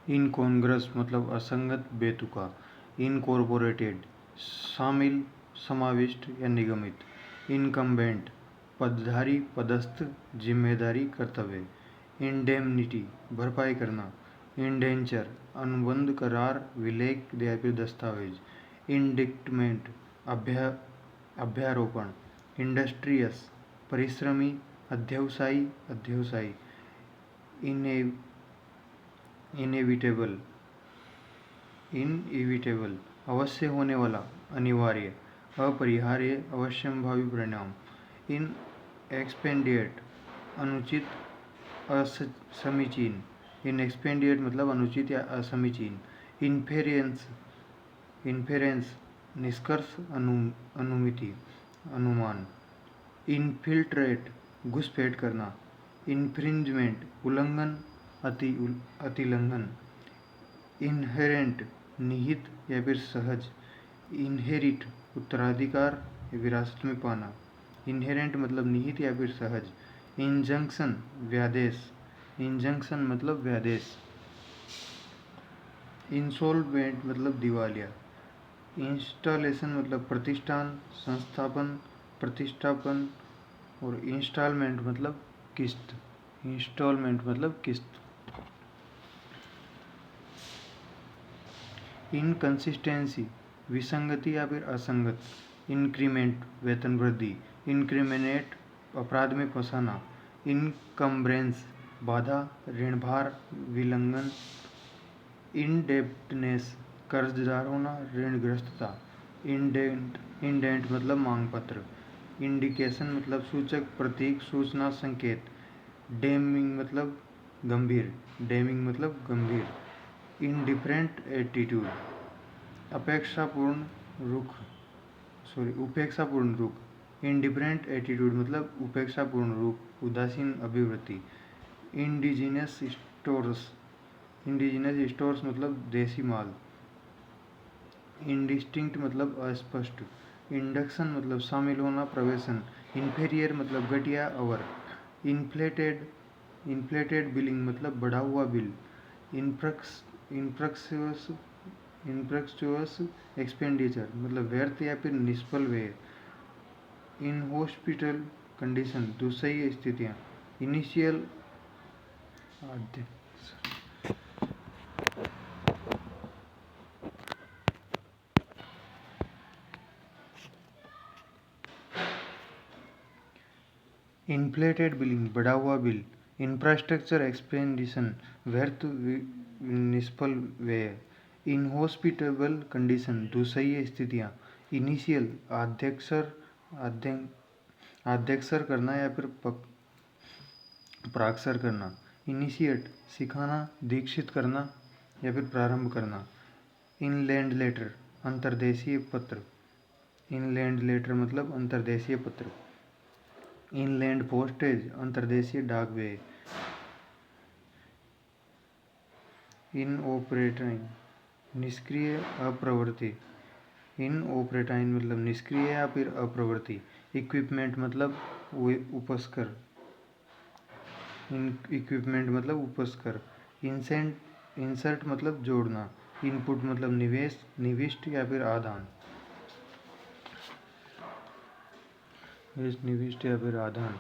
इनकॉन्ग्रस मतलब असंगत, बेतुका। इनकॉर्पोरेटेड शामिल, समाविष्ट या निगमित। इनकम्बेंट पदधारी, पदस्थ, जिम्मेदारी, कर्तव्य। इंडेमनिटी भरपाई करना। इंडेंचर अनुबंध, करार, विलेख या फिर दस्तावेज। इंडिक्टमेंट अभ्यारोपण। इंडस्ट्रियस परिश्रमी, अध्यवसायी, अध्यवसायी। इनएविटेबल अवश्य होने वाला, अनिवार्य, अपरिहार्य, अवश्यंभावी परिणाम। इन एक्सपेंडिएट अनुचित, असमीचीन। इन एक्सपेंडिएट मतलब अनुचित या असमीचीन। इन्फेरेंस निष्कर्ष, अनुमिति, अनुमान। इनफिल्ट्रेट घुसपैठ करना। इन्फ्रिंजमेंट उल्लंघन, अतिलंघन। इनहेरेंट निहित या फिर सहज। इनहेरिट उत्तराधिकार, विरासत में पाना। इनहेरेंट मतलब निहित या फिर सहज। इंजंक्शन व्यादेश। इंजंक्शन मतलब व्यादेश। इंसॉल्वेंट मतलब दिवालिया। इंस्टॉलेशन मतलब प्रतिष्ठान, संस्थापन, प्रतिष्ठापन। और इंस्टॉलमेंट मतलब किस्त। इंस्टॉलमेंट मतलब किस्त। इनकंसिस्टेंसी विसंगति या फिर असंगत। इंक्रीमेंट वेतन वृद्धि। इंक्रिमिनेट अपराध में फंसाना। इनकम्ब्रेंस बाधा, ऋणभार, विलंघन। इंडेप्टनेस कर्जदार होना, ऋणग्रस्तता। इंडेंट मतलब मांग पत्र। इंडिकेशन मतलब सूचक, प्रतीक, सूचना, संकेत। डेमिंग मतलब गंभीर। डेमिंग मतलब गंभीर। इंडिफरेंट एटीट्यूड उपेक्षापूर्ण रुख। इंडिफरेंट एटीट्यूड मतलब उपेक्षापूर्ण रुख, उदासीन अभिवृत्ति। इंडिजिनस स्टोर्स मतलब देसी माल। इंडिस्टिंक्ट मतलब अस्पष्ट। इंडक्शन मतलब शामिल होना, प्रवेशन। इन्फीरियर मतलब घटिया, अवर। इन्फ्लेटेड बिलिंग मतलब बढ़ा हुआ बिल। इनफ्रक्चुअस एक्सपेंडिचर मतलब व्यर्थ या फिर निष्फल व्यय। इनहॉस्पिटल कंडीशन दुस्सह्य स्थितियाँ। इनिशियल इन्फ्लेटेड बिलिंग बढ़ा हुआ बिल। इंफ्रास्ट्रक्चर एक्सपेंडिशन व्यर्थ, निष्फल व्यय। इनहॉस्पिटेबल कंडीशन दुस्सह्य स्थितियाँ। इनिशियल आद्यक्षर करना या फिर प्राक्षर करना। इनिशिएट सिखाना, दीक्षित करना या फिर प्रारंभ करना। इनलैंड लेटर अंतर्देशीय पत्र। इनलैंड लेटर मतलब अंतर्देशीय पत्र। इनलैंड पोस्टेज अंतर्देशीय डाक व्यय। इनऑपरेटाइन निष्क्रिय, अप्रवृत्ति। इनऑपरेटाइन मतलब निष्क्रिय या फिर अप्रवृत्ति। इक्विपमेंट मतलब उपस्कर। इक्विपमेंट मतलब उपस्कर। इंसर्ट मतलब जोड़ना। इनपुट मतलब निवेश, निविष्ट या फिर आदान। निविष्ट या फिर आदान।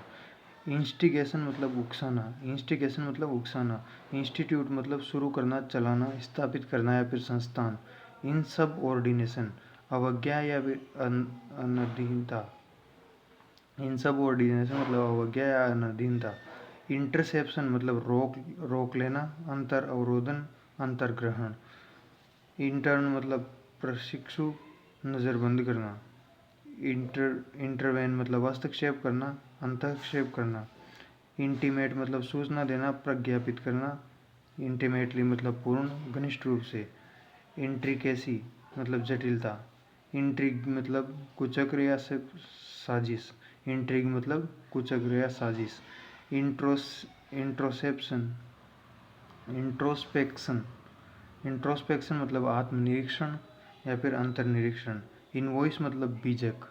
इंस्टिगेशन मतलब उकसाना। इंस्टिगेशन मतलब उकसाना। इंस्टीट्यूट मतलब शुरू करना, चलाना, स्थापित करना या फिर संस्थान। इन सब ऑर्डिनेशन अवज्ञा या फिर अनधीनता। इन सब ऑर्डिनेशन मतलब अवज्ञा या अनधीनता। इंटरसेप्शन मतलब रोक लेना, अंतर अवरोधन, अंतर्ग्रहण। इंटर्न मतलब प्रशिक्षु, नज़रबंद करना। इंटरवेन मतलब हस्तक्षेप करना, अंतक्षेप करना। इंटीमेट मतलब सूचना देना, प्रज्ञापित करना। इंटीमेटली मतलब पूर्ण, घनिष्ठ रूप से। इंट्रिकेसी मतलब जटिलता। इंट्रिग मतलब कुचक्र या साजिश। इंट्रिग मतलब कुचक्र या साजिश। इंट्रोस्पेक्शन मतलब आत्मनिरीक्षण या फिर अंतर्निरीक्षण। इनवॉइस मतलब बीजक।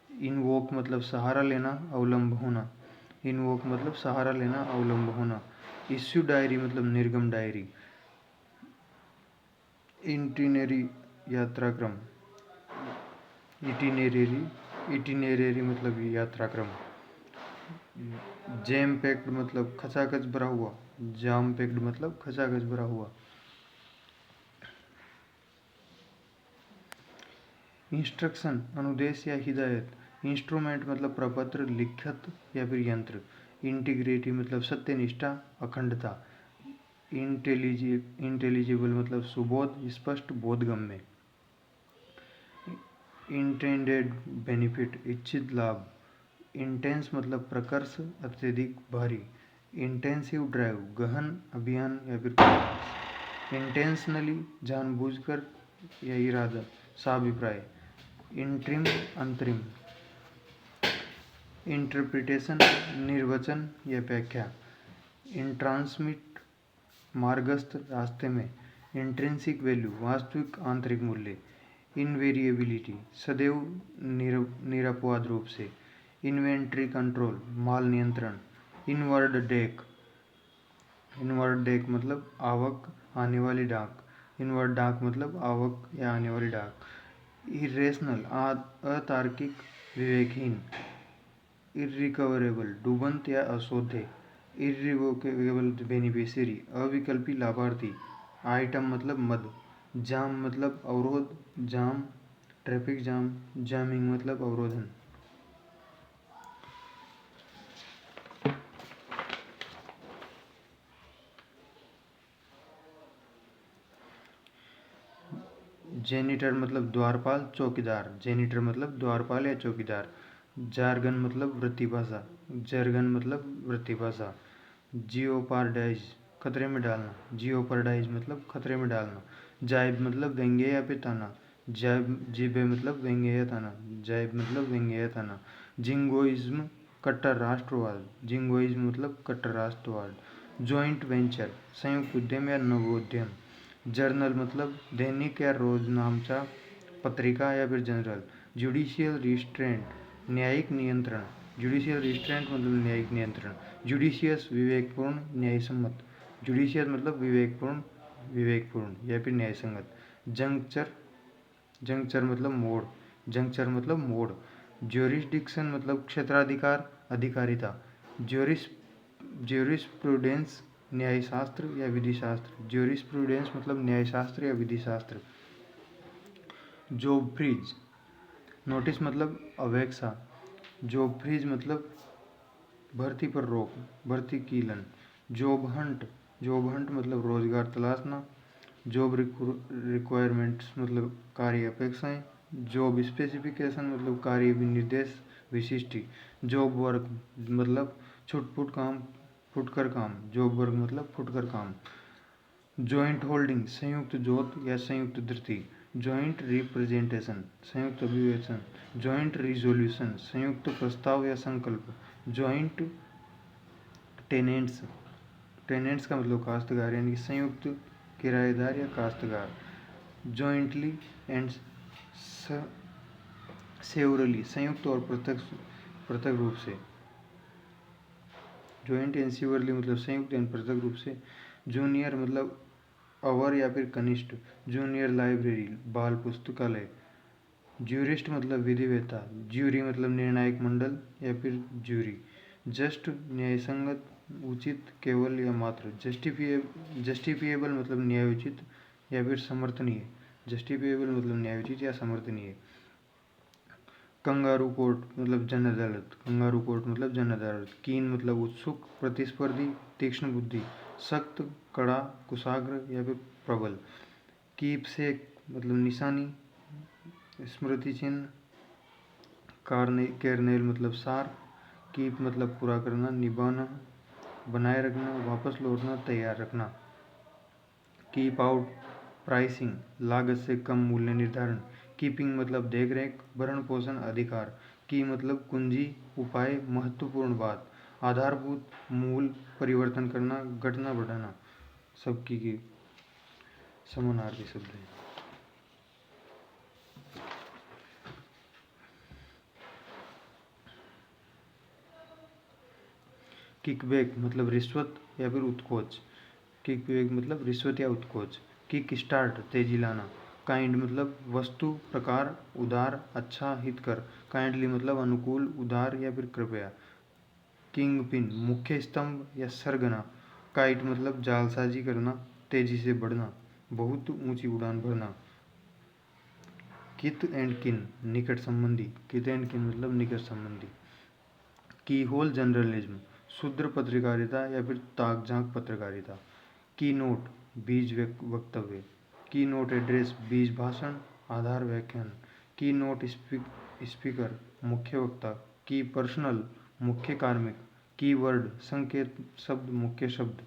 इनवोक मतलब सहारा लेना, अवलंब होना। इनवोक मतलब सहारा लेना, अवलंब होना। इश्यू डायरी मतलब निर्गम डायरी। इंटिनरी यात्राक्रम, इटिनेरेरी मतलब यात्राक्रम। जैम पैक्ड मतलब खचाखच भरा हुआ, जाम पैक्ड मतलब खचाखच भरा हुआ। इंस्ट्रक्शन अनुदेश या हिदायत, इंस्ट्रूमेंट मतलब प्रपत्र, लिखत या फिर यंत्र। इंटीग्रिटी मतलब सत्यनिष्ठा, अखंडता। इंटेलिजिबल मतलब सुबोध, स्पष्ट, बोधगम्य। इंटेंडेड बेनिफिट इच्छित लाभ। इंटेंस मतलब प्रकर्ष, अत्यधिक, भारी। इंटेंसिव ड्राइव गहन अभियान या फिर इंटेंशनली जानबूझकर या इरादा, साभिप्राय। इंट्रिम अंतरिम। इंटरप्रिटेशन निर्वचन या व्याख्या। इंट्रांसमिट मार्गस्थ, रास्ते में। इंट्रिंसिक वैल्यू वास्तविक आंतरिक मूल्य। इनवेरिएबिलिटी सदैव निरपवाद रूप से। इन्वेंट्री कंट्रोल माल नियंत्रण। इनवर्ड डेक मतलब आवक, आने वाली डाक। इनवर्ड डाक मतलब आवक या आने वाली डाक। इरेशनल अतार्किक, विवेकहीन। इरिकवरेबल डूबंत या अशोध्य। इरिवोकेबल बेनिफिशियरी अविकल्पी लाभार्थी। आइटम मतलब मद। जाम मतलब अवरोध, जाम, ट्रैफिक जाम। जामिंग मतलब अवरोधन। जेनिटर मतलब द्वारपाल, चौकीदार। जेनिटर मतलब द्वारपाल या चौकीदार। जार्गन मतलब वृत्तिभाषा। जर्गन मतलब वृत्तिभाषा। जियोपार्डाइज खतरे में डालना। जियोपार्डाइज मतलब खतरे में डालना। जाइब मतलब व्यंग्य या फिर ताना। जिबे मतलब व्यंग्य या ताना। जाइब मतलब व्यंग्य या ताना। जिंगोइज्म कट्टर राष्ट्रवाद। जिंगोइज्म मतलब कट्टर राष्ट्रवाद। जॉइंट वेंचर संयुक्त उद्यम या नवोद्यम। जर्नल मतलब दैनिक या रोजनामचा, पत्रिका या फिर जनरल। जुडिशियल रिस्ट्रेंट न्यायिक नियंत्रण। जुडिशियल रिस्ट्रेंट मतलब न्यायिक नियंत्रण। जुडिशियस विवेकपूर्ण, न्यायसम्मत। जुडिशियस मतलब विवेकपूर्ण या फिर न्यायसंगत। जंक्चर मतलब मोड़। जंक्चर मतलब मोड़। ज्यूरिसडिक्शन मतलब क्षेत्राधिकार, अधिकारिता। ज्यूरिस्प्रूडेंस न्यायशास्त्र या विधिशास्त्र। ज्यूरिस्प्रूडेंस मतलब न्यायशास्त्र या विधिशास्त्र। जॉब फ्रीज नोटिस मतलब अवेक्षा। जॉब फ्रीज मतलब भर्ती पर रोक, भर्ती कीलन। जॉब हंट मतलब रोजगार तलाशना। जॉब रिक्वायरमेंट्स मतलब कार्य अपेक्षाएं। जॉब स्पेसिफिकेशन मतलब कार्य विनिर्देश, विशिष्टि। जॉब वर्क मतलब फुटकर काम। जॉब वर्क मतलब फुटकर काम। जॉइंट होल्डिंग संयुक्त जोत या संयुक्त धृति। जॉइंट रिप्रेजेंटेशन संयुक्त अभिवेचन। जॉइंट रिजोल्यूशन संयुक्त प्रस्ताव या संकल्प। जॉइंट टेनेंट्स का मतलब काश्तकार यानी संयुक्त किराएदार या काश्तकार। जॉइंटली एंड सेवरली संयुक्त और पृथक रूप से। जॉइंट एंड सेवरली मतलब संयुक्त एवं पृथक रूप से। जूनियर मतलब अवर या फिर कनिष्ठ। जूनियर लाइब्रेरी बाल पुस्तकालय। ज्यूरिस्ट मतलब विधिवेत्ता। ज्यूरी मतलब निर्णायक मंडल या फिर ज्यूरी। जस्ट न्यायसंगत, उचित, केवल या मात्र। जस्टिफिएबल मतलब न्यायोचित या फिर समर्थनीय। जस्टिफिएबल मतलब न्यायोचित या समर्थनीय। कंगारू कोर्ट मतलब जन अदालत। कंगारू कोर्ट मतलब जन अदालत। कीन मतलब उत्सुक, प्रतिस्पर्धी, तीक्ष्ण बुद्धि। सख्त, कड़ा, कुशाग्र या फिर प्रबल। कीपसेक मतलब निशानी, स्मृति चिन्ह। केरनेल मतलब सार। कीप मतलब पूरा करना, निभाना, बनाए रखना, वापस लौटना, तैयार रखना। कीप आउट प्राइसिंग लागत से कम मूल्य निर्धारण। कीपिंग मतलब देखरेख, भरण पोषण, अधिकार। की मतलब कुंजी, उपाय, महत्वपूर्ण बात। आधारभूत, मूल, परिवर्तन करना, घटना बढ़ाना। सबकी की समानार्थी शब्द है। किकबैक मतलब रिश्वत या फिर उत्कोच। किकबैक मतलब रिश्वत या उत्कोच। किक स्टार्ट तेजी लाना। काइंड मतलब वस्तु, प्रकार, उदार, अच्छा, हितकर। काइंडली मतलब अनुकूल, उदार या फिर कृपया। किंग पिन मुख्य स्तंभ या सरगना। काइट मतलब जालसाजी करना, तेजी से बढ़ना, बहुत ऊंची उड़ान भरना। कित एंड किन निकट संबंधी। कित एंड किन मतलब निकट संबंधी। की होल जर्नलिज्म शुद्र पत्रकारिता या फिर ताक झांक पत्रकारिता। की नोट बीज वक्तव्य। की नोट एड्रेस बीज भाषण, आधार व्याख्यान। की नोट स्पीकर मुख्य वक्ता। की पर्सनल मुख्य कार्मिक। की वर्ड संकेत शब्द, मुख्य शब्द।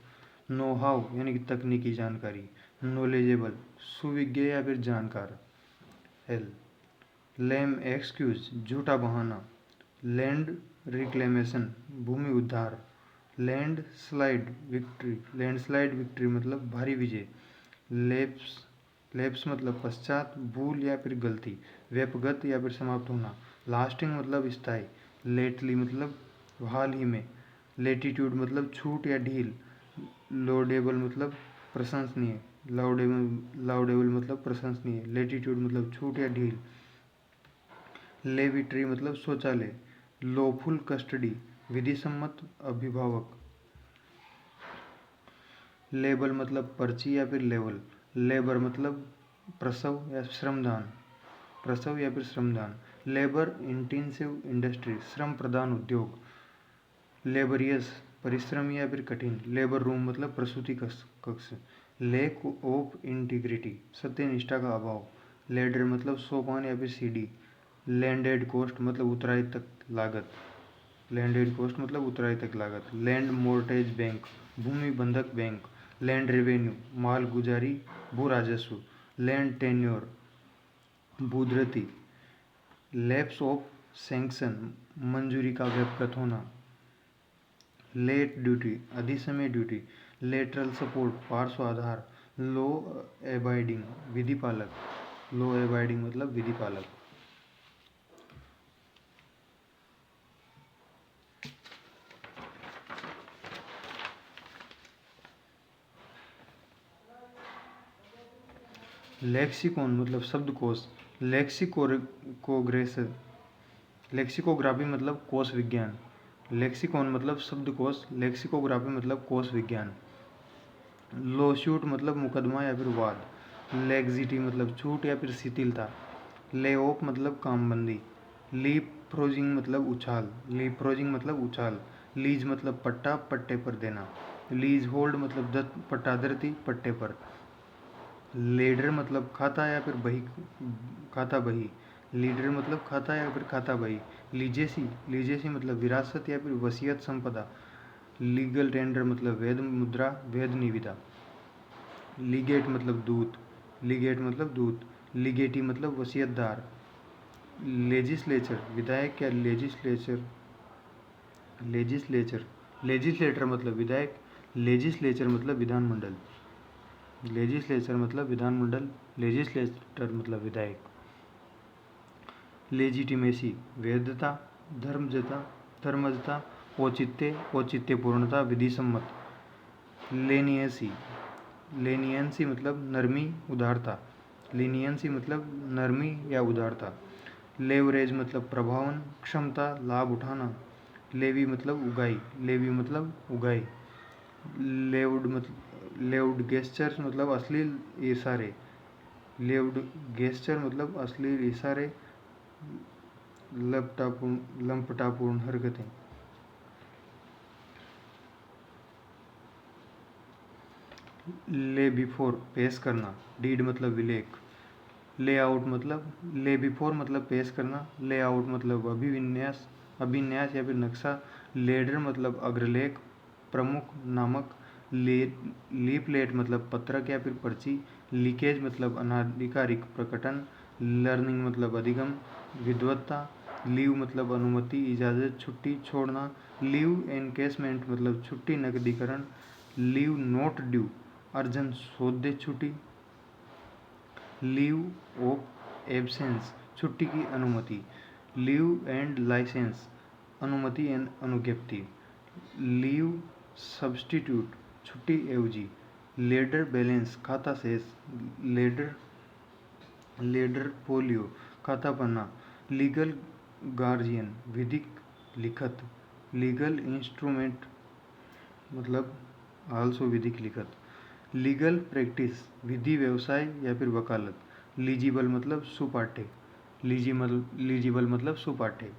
नो हाउ यानी कि तकनीकी जानकारी। नॉलेजेबल सुविज्ञ या फिर जानकार। एल लेम एक्सक्यूज झूठा बहाना। लैंड रिक्लेमेशन भूमि उद्धार। लैंडस्लाइड विक्ट्री मतलब भारी विजय। लेप्स मतलब पश्चात, भूल या फिर गलती, व्यपगत या फिर समाप्त होना। लास्टिंग मतलब स्थायी। लेटली मतलब हाल ही में। लेटीट्यूड मतलब छूट या ढील। लोडेबल मतलब प्रशंसनीय। लाउडेबल मतलब प्रशंसनीय। लेटीट्यूड मतलब छूट या ढील। लेविट्री मतलब शौचालय। लॉफुल कस्टडी विधि सम्मत अभिभावक। लेबल मतलब पर्ची या फिर लेवल। लेबर मतलब प्रसव या श्रमदान, प्रसव या फिर श्रमदान। लेबर इंटेंसिव इंडस्ट्री श्रम प्रधान उद्योग। लेबरियस परिश्रमी या फिर कठिन। लेबर रूम मतलब प्रसूति कक्ष। लेक ऑफ इंटीग्रिटी सत्यनिष्ठा का अभाव। लेडर मतलब सोपान या फिर सीढ़ी। लैंडेड कोस्ट मतलब उतराई तक लागत। लैंडेड कोस्ट मतलब उतराई तक लागत। लैंड मोर्टेज बैंक भूमि बंधक बैंक। लैंड रेवेन्यू माल गुजारी, भू राजस्व। लैंड टेन्योर भूधृति। लैप्स ऑफ सैंक्शन मंजूरी का व्यपगत होना। लेट ड्यूटी अधिसमय ड्यूटी। लेटरल सपोर्ट पार्श्व आधार। लॉ एबाइडिंग विधि पालक। लॉ एबाइडिंग मतलब विधि पालक। लेक्सिकॉन मतलब शब्दकोश। लेक्सिकोग्राफी मतलब कोश विज्ञान। लेक्सिकॉन मतलब शब्दकोश। लेक्सिकोग्राफी मतलब कोश विज्ञान। लॉसूट मतलब मुकदमा या फिर वाद। लेग्जिटी मतलब छूट या फिर शिथिलता। ले ऑफ मतलब कामबंदी। लीप फ्रोजिंग मतलब उछाल। लीप फ्रोजिंग मतलब उछाल। लीज मतलब पट्टा, पट्टे पर देना। लीज होल्ड मतलब पट्टाधरती, पट्टे पर। लेडर मतलब खाता या फिर बही, खाता बही। लीडर मतलब खाता या फिर खाता बही। लीजेसी मतलब विरासत या फिर वसीयत संपदा। लीगल टेंडर मतलब वैध मुद्रा, वैध निविदा। लीगेट मतलब दूत। लीगेट मतलब दूत। लीगेटी मतलब वसीयतदार। लेजिस्लेचर विधायक या लेजिस्लेटर मतलब विधायक। लेजिस्लेचर मतलब विधानमंडल। लेजिस्लेचर मतलब विधानमंडल। लेजिस्लेटर मतलब विधायक। लेजिटिमेसी वैधता, धर्मजता, औचित्य, औचित्यपूर्णता, विधि सम्मत। लेनियंसी मतलब नरमी, उदारता। लीनियंसी मतलब नरमी या उदारता। लेवरेज मतलब प्रभावन, क्षमता, लाभ उठाना। लेवी मतलब उगाई। लेवी मतलब उगाई। लेउड गेस्चर मतलब अश्लील इशारे। लेउड गेस्चर मतलब अश्लील इशारे, लंपटापूर्ण हरकतें। ले बिफोर पेश करना। डीड मतलब विलेख। लेआउट मतलब ले बिफोर मतलब पेश करना। लेआउट मतलब अभिन्यास या फिर नक्शा। लेडर मतलब अग्रलेख, प्रमुख, नामक। लीफलेट मतलब पत्रक या फिर पर्ची। लीकेज मतलब अनाधिकारिक प्रकटन। लर्निंग मतलब अधिगम, विद्वत्ता। लीव मतलब अनुमति, इजाज़त, छुट्टी, छोड़ना। लीव एनकेसमेंट मतलब छुट्टी, नकदीकरण। लीव नॉट ड्यू अर्जेंट सौदे छुट्टी। लीव ऑफ एब्सेंस छुट्टी की अनुमति। लीव एंड लाइसेंस अनुमति एंड अनुज्ञप्ति। लीव सब्स्टिट्यूट छुट्टी एवजी। लेडर बैलेंस खाता शेष, लेडर लेडर पोलियो खाता पन्ना, लीगल गार्जियन विधिक लिखत, लीगल इंस्ट्रूमेंट मतलब आल्सो विधिक लिखत, लीगल प्रैक्टिस विधि व्यवसाय या फिर वकालत, लीजिबल मतलब सुपाठ्य, लीजिबल मतलब सुपाठ्य,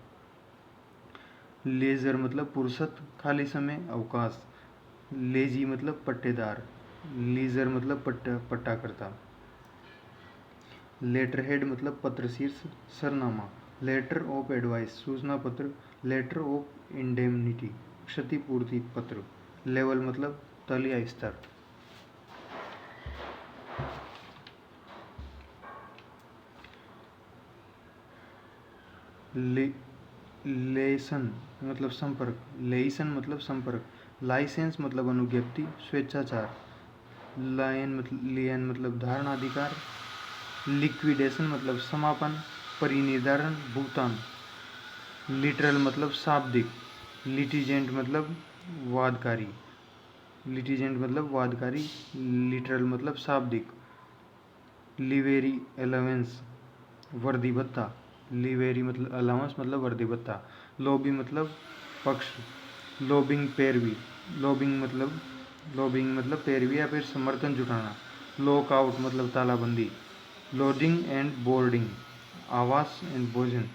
लेजर मतलब फुर्सत खाली समय अवकाश, लेजी मतलब पट्टेदार, लीजर मतलब पट्टाकर्ता, लेटर हेड मतलब पत्र शीर्ष सरनामा, लेटर ऑफ एडवाइस सूचना पत्र, लेटर ऑफ इंडेमनिटी क्षतिपूर्ति पत्र, लेवल मतलब तल या स्तर। लेसन मतलब संपर्क, लेसन मतलब संपर्क, लाइसेंस मतलब अनुज्ञप्ति स्वेच्छाचार, लियन मतलब धारणा अधिकार, लिक्विडेशन मतलब समापन परिनिर्धारण भुगतान, लिटरल मतलब शाब्दिक, लिटिजेंट मतलब वादकारी, लिटरल मतलब शाब्दिक, लिवेरी अलावेंस वर्दी भत्ता, लिवेरी मतलब अलाउंस मतलब वर्दी भत्ता, लॉबी मतलब पक्ष, लॉबिंग पैरवी, लॉबिंग मतलब पैरवी या फिर समर्थन जुटाना, लॉकआउट मतलब तालाबंदी, लोडिंग एंड बोर्डिंग आवास एंड भोजन,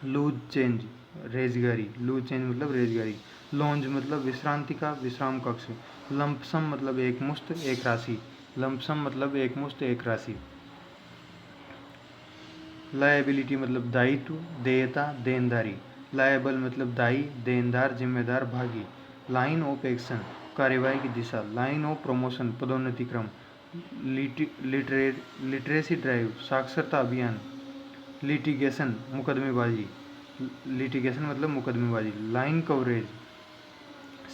लूज चेंज रेजगारी, लूज चेंज मतलब रेजगारी, लॉन्ज मतलब विश्रांति का विश्राम कक्ष, लंपसम मतलब एक मुश्त एक राशि, लंपसम मतलब एक मुश्त एक राशि, लायबिलिटी मतलब दायित्व देयता देनदारी, लायबल मतलब दायी देनदार जिम्मेदार भागी, लाइन ऑफ एक्शन कार्यवाही की दिशा, लाइन ऑफ प्रमोशन पदोन्नति क्रम, लिटरेसी ड्राइव साक्षरता अभियान, लिटिगेशन मुकदमेबाजी, लिटिगेशन मतलब मुकदमेबाजी, लाइन कवरेज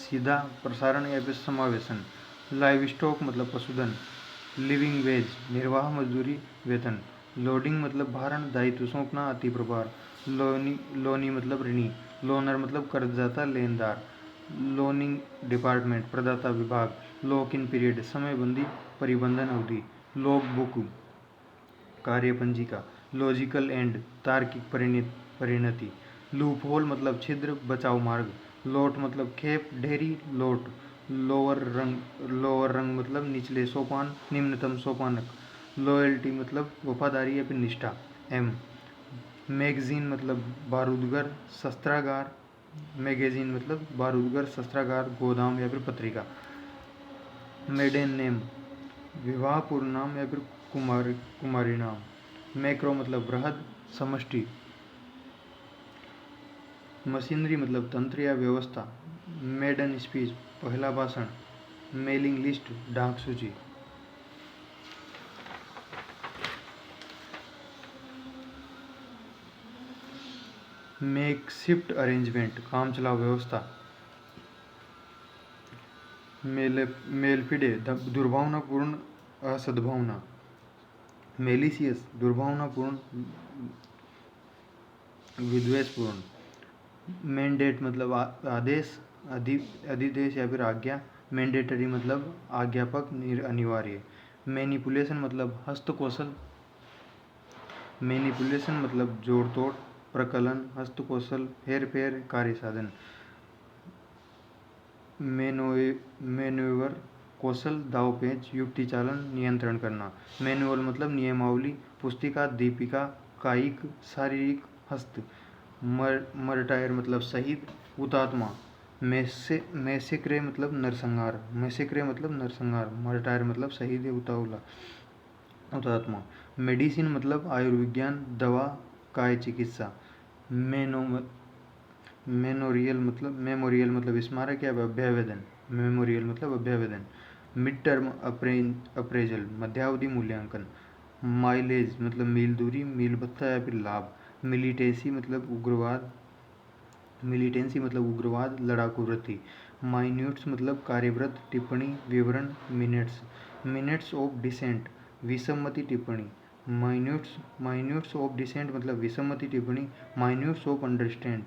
सीधा प्रसारण या फिर समावेशन, लाइव स्टॉक मतलब पशुधन, लिविंग वेज निर्वाह मजदूरी वेतन, लोडिंग मतलब भारण दायित्व सौंपना अति प्रभार, लोनी मतलब ऋणी, लोनर मतलब कर्जदाता लेनदार, लोनिंग डिपार्टमेंट प्रदाता विभाग, लॉक इन पीरियड समयबंदी परिबंधन अवधि, लॉग बुक कार्यपंजिका, लॉजिकल एंड तार्किक परिणति, लूप होल मतलब छिद्र बचाव मार्ग, लोट मतलब खेप ढेरी लोट, लोअर रंग मतलब निचले सोपान निम्नतम सोपानक, लॉयल्टी मतलब वफादारी या फिर निष्ठा एम, मैगजीन मतलब बारूदगर शस्त्रागार, मैगजीन मतलब बारूदगर शस्त्रागार गोदाम या फिर पत्रिका, मेडेन नेम विवाह पूर्ण नाम या फिर कुमारी नाम, मैक्रो मतलब बृहद समष्टि, मशीनरी मतलब तंत्र या व्यवस्था, मेडन स्पीच पहला भाषण, मेलिंग लिस्ट डाक सूची, मेकशिफ्ट अरेंजमेंट काम चलाओ व्यवस्था, मेलफिडे दुर्भावनापूर्ण असद्भावना, मेलिसियस दुर्भावनापूर्ण विद्वेषपूर्ण, मैंडेट मतलब आदेश अधिदेश या फिर आज्ञा, मैंडेटरी मतलब आज्ञापक अनिवार्य, मैनिपुलेशन मतलब हस्तकौशल, मैनिपुलेशन मतलब जोड़ तोड़ प्रकलन हस्तकौशल हेर फेर कार्य साधन, मैन्यूवर कौशल दावपेच युक्ति चालन नियंत्रण करना, मैनुअल मतलब नियमावली पुस्तिका दीपिका कायिक शारीरिक हस्त, मर्टायर मतलब शहीद हुतात्मा, मैसेक्रे मतलब नरसंहार, मर्टायर मतलब शहीद हुतात्मा, मेडिसिन मतलब आयुर्विज्ञान दवा काय चिकित्सा, मेमोरियल मतलब स्मारक या अभ्यावेदन, मिड टर्म अप्रेजल मध्यावधि मूल्यांकन, माइलेज मतलब मील दूरी मील भत्ता या फिर लाभ, मिलिटेंसी मतलब उग्रवाद लड़ाकू वृत्ति, माइन्यूट्स मतलब कार्यव्रत टिप्पणी विवरण, मिनट्स ऑफ डिसेंट विसम्मति टिप्पणी, माइन्यूट्स ऑफ डिसेंट मतलब विसम्मति टिप्पणी, माइन्यूट्स ऑफ अंडरस्टैंड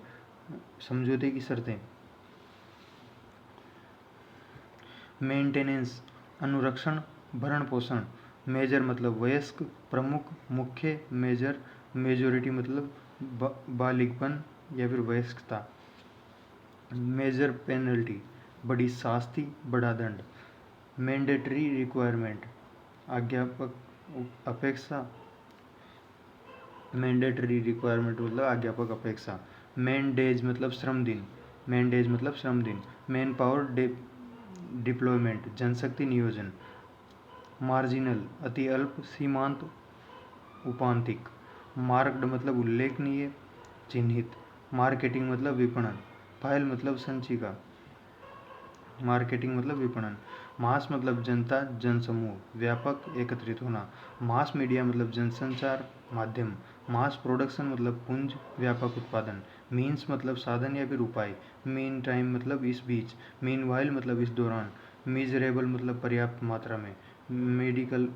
समझौते की शर्तें, मेंटेनेंस अनुरक्षण, भरण पोषण। मेजर मतलब वयस्क, प्रमुख, मुख्य, मेजर। मेजोरिटी मतलब बालिगपन या फिर वयस्कता। मेजर पेनल्टी, बड़ी शास्ति, बड़ा दंड। मैंडेटरी रिक्वायरमेंट, आज्ञापक अपेक्षा। मैंडेटरी रिक्वायरमेंट मतलब आज्ञापक अपेक्षा। मैन डेज मतलब श्रम दिन। मैन डेज मतलब श्रम दिन। मैन पावर डिप्लॉयमेंट, जनशक्ति नियोजन। मार्जिनल, अति अल्प, सीमांत, उपांतिक। मार्क्ड मतलब उल्लेखनीय, चिन्हित। मार्केटिंग मतलब विपणन। फाइल मतलब संचिका। मार्केटिंग मतलब विपणन। मास मतलब जनता, जनसमूह, व्यापक, एकत्रित होना। मास मीडिया मतलब जनसंचार माध्यम। मास प्रोडक्शन मतलब पुंज, व्यापक उत्पादन। मीन्स मतलब साधन या फिर उपाय। मीन टाइम मतलब इस बीच। मीन वाइल मतलब इस दौरान। मीजरेबल मतलब पर्याप्त मात्रा में। मेडिकल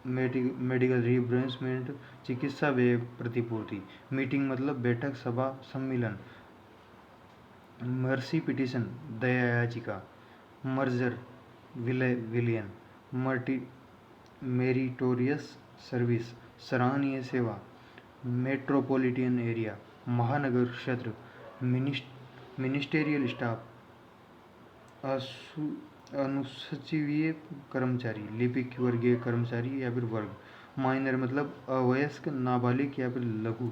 मेडिकल रिइंबर्समेंट, चिकित्सा व्यय प्रतिपूर्ति। मीटिंग मतलब बैठक, सभा, सम्मेलन। मर्सी पिटिशन, दया याचिका। मर्जर, विलयन। मेरिटोरियस सर्विस, सराहनीय सेवा। मेट्रोपॉलिटन एरिया, महानगर क्षेत्र। मिनिस्टेरियल स्टाफ, अनुसूचीय कर्मचारी, लिपिक वर्गीय कर्मचारी या फिर वर्ग। माइनर मतलब अवयस्क, नाबालिग या फिर लघु।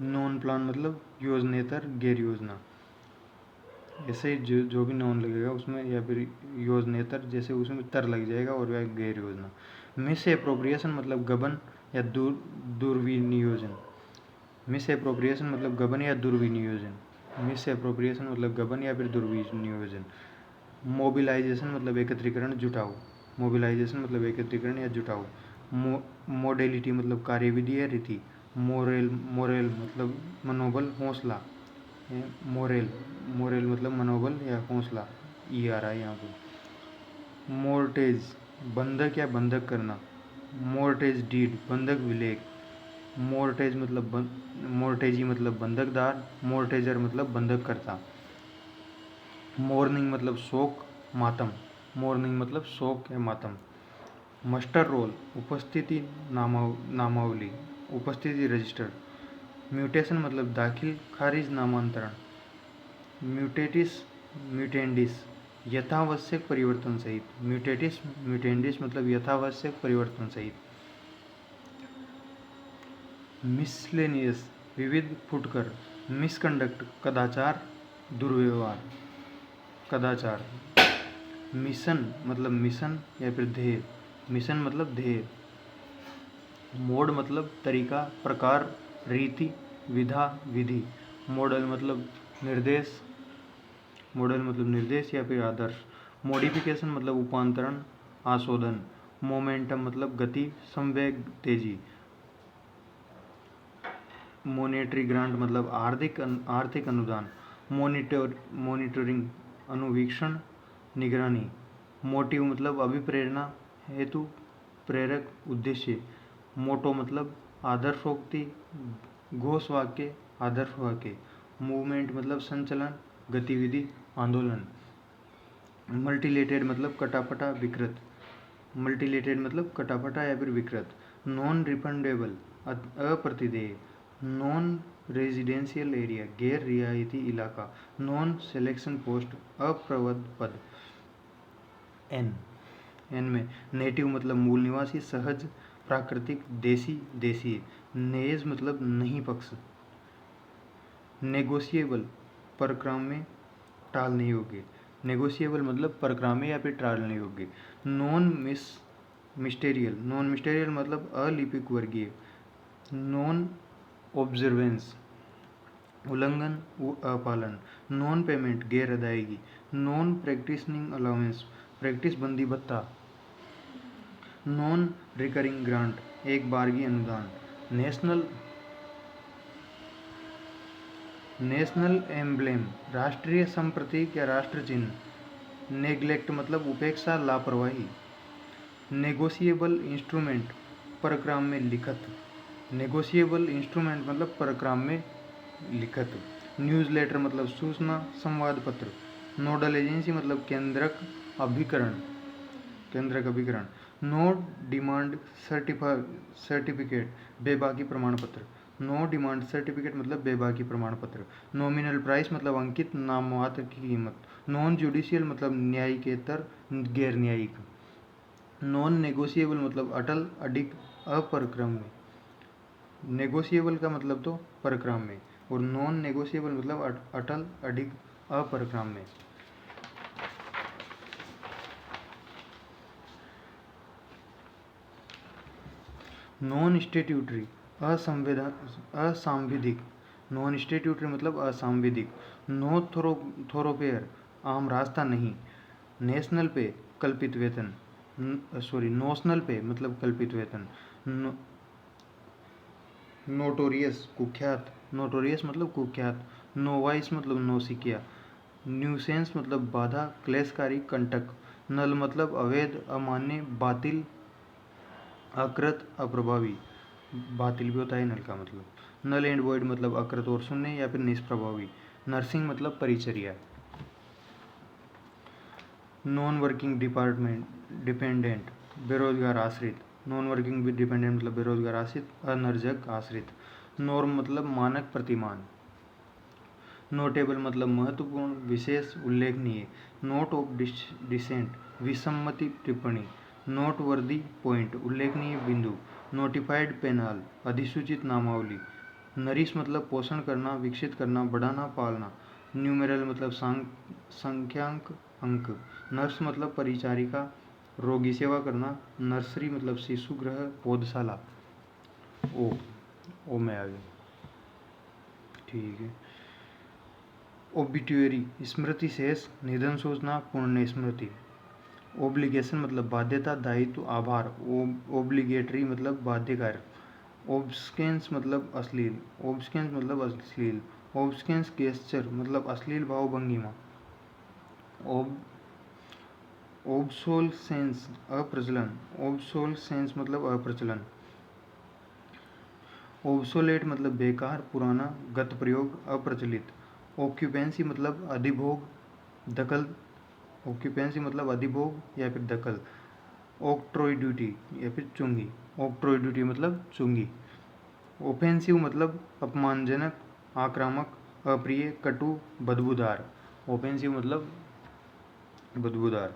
नॉन प्लान मतलब योजनेतर, गैर योजना। ऐसे जो भी नॉन लगेगा उसमें या फिर योजनेतर जैसे उसमें तर लग जाएगा और वह गैर योजना। मिस एप्रोप्रिएशन मतलब गबन या दुर्विनियोजन। मिस एप्रोप्रिएशन मतलब गबन या दुर्विनियोजन। मिस एप्रोप्रिएशन मतलब गबन या फिर दुर्विनियोजन। मोबिलाइजेशन मतलब एकत्रीकरण, जुटाव। मोबिलाइजेशन मतलब एकत्रीकरण या जुटाव। मोडेलिटी मतलब कार्यविधि या रीति। मोरेल मतलब मनोबल, हौसला। मोरेल मतलब मनोबल या हौसला, ई आ रहा है यहाँ पे। मोर्टेज, बंधक या बंधक करना। मोर्टेज डीड, बंधक विलेख। मोर्टेजी मतलब बंधकदार। मोर्टेजर मतलब बंधक करता। मोर्निंग मतलब शोक, मातम। मोर्निंग मतलब शोक या मातम। मस्टर रोल, उपस्थिति नामावली, उपस्थिति रजिस्टर। म्यूटेशन मतलब दाखिल, खारिज, नामांतरण। म्यूटेंडिस, यथावश्यक परिवर्तन सहित। म्यूटेंडिस मतलब यथावश्यक परिवर्तन सहित। मिसलेनियस, विविध, फुटकर। मिसकंडक्ट, कदाचार, दुर्व्यवहार, कदाचार। मिशन मतलब मिशन या फिर ध्येय। मिशन मतलब ध्येय। मोड मतलब तरीका, प्रकार, रीति, विधा, विधि। मॉडल मतलब निर्देश। मॉडल मतलब निर्देश या फिर आदर्श। मॉडिफिकेशन मतलब उपांतरण, आशोधन। मोमेंटम मतलब गति, संवेग, तेजी। मॉनेटरी ग्रांट मतलब आर्थिक अनुदान। मॉनिटरिंग, अनुवीक्षण, निगरानी। मोटिव मतलब अभिप्रेरणा, हेतु, प्रेरक, उद्देश्य। मोटो मतलब आदर्शोक्ति, घोषवाक्य, आदर्श वाक्य। मूवमेंट मतलब संचलन, गतिविधि, आंदोलन। मल्टीलेटेड मतलब कटापटा, विकृत। मल्टीलेटेड मतलब कटापटा या फिर विकृत। नॉन रिफंडेबल, अप्रतिदेय। नॉन रेजिडेंशियल एरिया, गैर रियायती इलाका। नॉन सिलेक्शन पोस्ट, अप्रवध पद। एन में नेटिव मतलब मूल निवासी, सहज, प्राकृतिक, देसी, देशीय। नेज मतलब नहीं पक्ष। नेगोशिएबल, परक्राम्य, टालने योग्य। नेगोशिएबल मतलब परक्राम्य या फिर टालने योग्य। नॉन मिस्टेरियल मतलब अलिपिक वर्गीय। नॉन ऑब्जर्वेंस, उल्लंघन, अपालन। नॉन पेमेंट, गैर अदायगी। नॉन प्रैक्टिसनिंग अलाउंस, प्रैक्टिस बंदी भत्ता। नॉन रिकरिंग ग्रांट, एक बारगी अनुदान। नेशनल एम्ब्लेम, राष्ट्रीय संप्रतीक या राष्ट्र चिन्ह। नेग्लेक्ट मतलब उपेक्षा, लापरवाही। नेगोशिएबल इंस्ट्रूमेंट, परक्राम्य लिखत। नेगोशिएबल इंस्ट्रूमेंट मतलब परक्राम्य लिखत। न्यूज़लेटर मतलब सूचना संवाद पत्र। नोडल एजेंसी मतलब केंद्रक अभिकरण। नो डिमांड सर्टिफिकेट बेबाकी प्रमाण पत्र। नो डिमांड सर्टिफिकेट मतलब बेबाकी प्रमाण पत्र। नॉमिनल प्राइस मतलब अंकित नाममात्र की कीमत। नॉन जुडिशियल मतलब न्यायिकेतर गैर न्यायिक। नॉन नेगोशिएबल मतलब अटल अडिग अपरक्रम्य। नेगोशिएबल का मतलब तो परक्राम्य और नॉन नेगोशिएबल मतलब अटल अडिग अपरक्राम्य। नॉन स्टेट्यूटरी असंविधिक। नॉन स्टेट्यूटरी मतलब असंविधिक। नो थोरोफेयर आम रास्ता नहीं। नेशनल पे कल्पित वेतन नोशनल पे मतलब कल्पित वेतन। नोटोरियस कुख्यात। नोटोरियस मतलब कुख्यात। नोवाइस मतलब नौसिखिया। न्यूसेंस मतलब बाधा क्लेशकारी कंटक। नल मतलब अवैध अमान्य बातिल अकृत अप्रभावी। बातिल भी होता है नल का मतलब। नल एंड वॉइड मतलब अकृत और शून्य या फिर निष्प्रभावी। नर्सिंग मतलब परिचर्या। नॉन वर्किंग डिपेंडेंट बेरोजगार आश्रित। नॉन वर्किंग डिपेंडेंट मतलब बेरोजगार आश्रित अनर्जक आश्रित। नॉर्म मतलब मानक प्रतिमान। नोटेबल मतलब महत्वपूर्ण विशेष उल्लेखनीय। नोट ऑफ डिसेंट विसम्मति टिप्पणी। नोट वर्दी पॉइंट उल्लेखनीय बिंदु। नोटिफाइड पेनाल अधिसूचित नामावली। नरिश मतलब पोषण करना विकसित करना बढ़ाना पालना। न्यूमेरल मतलब संख्यांक अंक। नर्स मतलब परिचारिका रोगी सेवा करना। नर्सरी मतलब शिशु गृह पौधशाला। ओ में आ गई, ठीक है। ओबिट्यूरी स्मृति शेष निधन सूचना पुण्य स्मृति। ओब्लिगेशन मतलब बाध्यता दायित्व आभार। ओब्लिगेटरी मतलब बाध्यकारी। ओब्सकेंस मतलब अश्लील। ओब्सकेंस मतलब अश्लील। ओब्सकेंस गेस्चर मतलब अश्लील भाव भंगिमा। ओब्सोलसेंस अप्रचलन। ओब्सोलसेंस मतलब अप्रचलन। ओब्सोलेट मतलब बेकार पुराना गत प्रयोग अप्रचलित। ऑक्यूपेंसी मतलब अधिभोग दखल। ऑक्यूपेंसी मतलब अधिभोग या फिर दखल। ऑक्ट्रोइड्यूटी या फिर चुंगी। ऑक्ट्रोइड्यूटी मतलब चुंगी। ओफेंसिव मतलब अपमानजनक आक्रामक अप्रिय कटु बदबूदार। ओफेंसिव मतलब बदबूदार।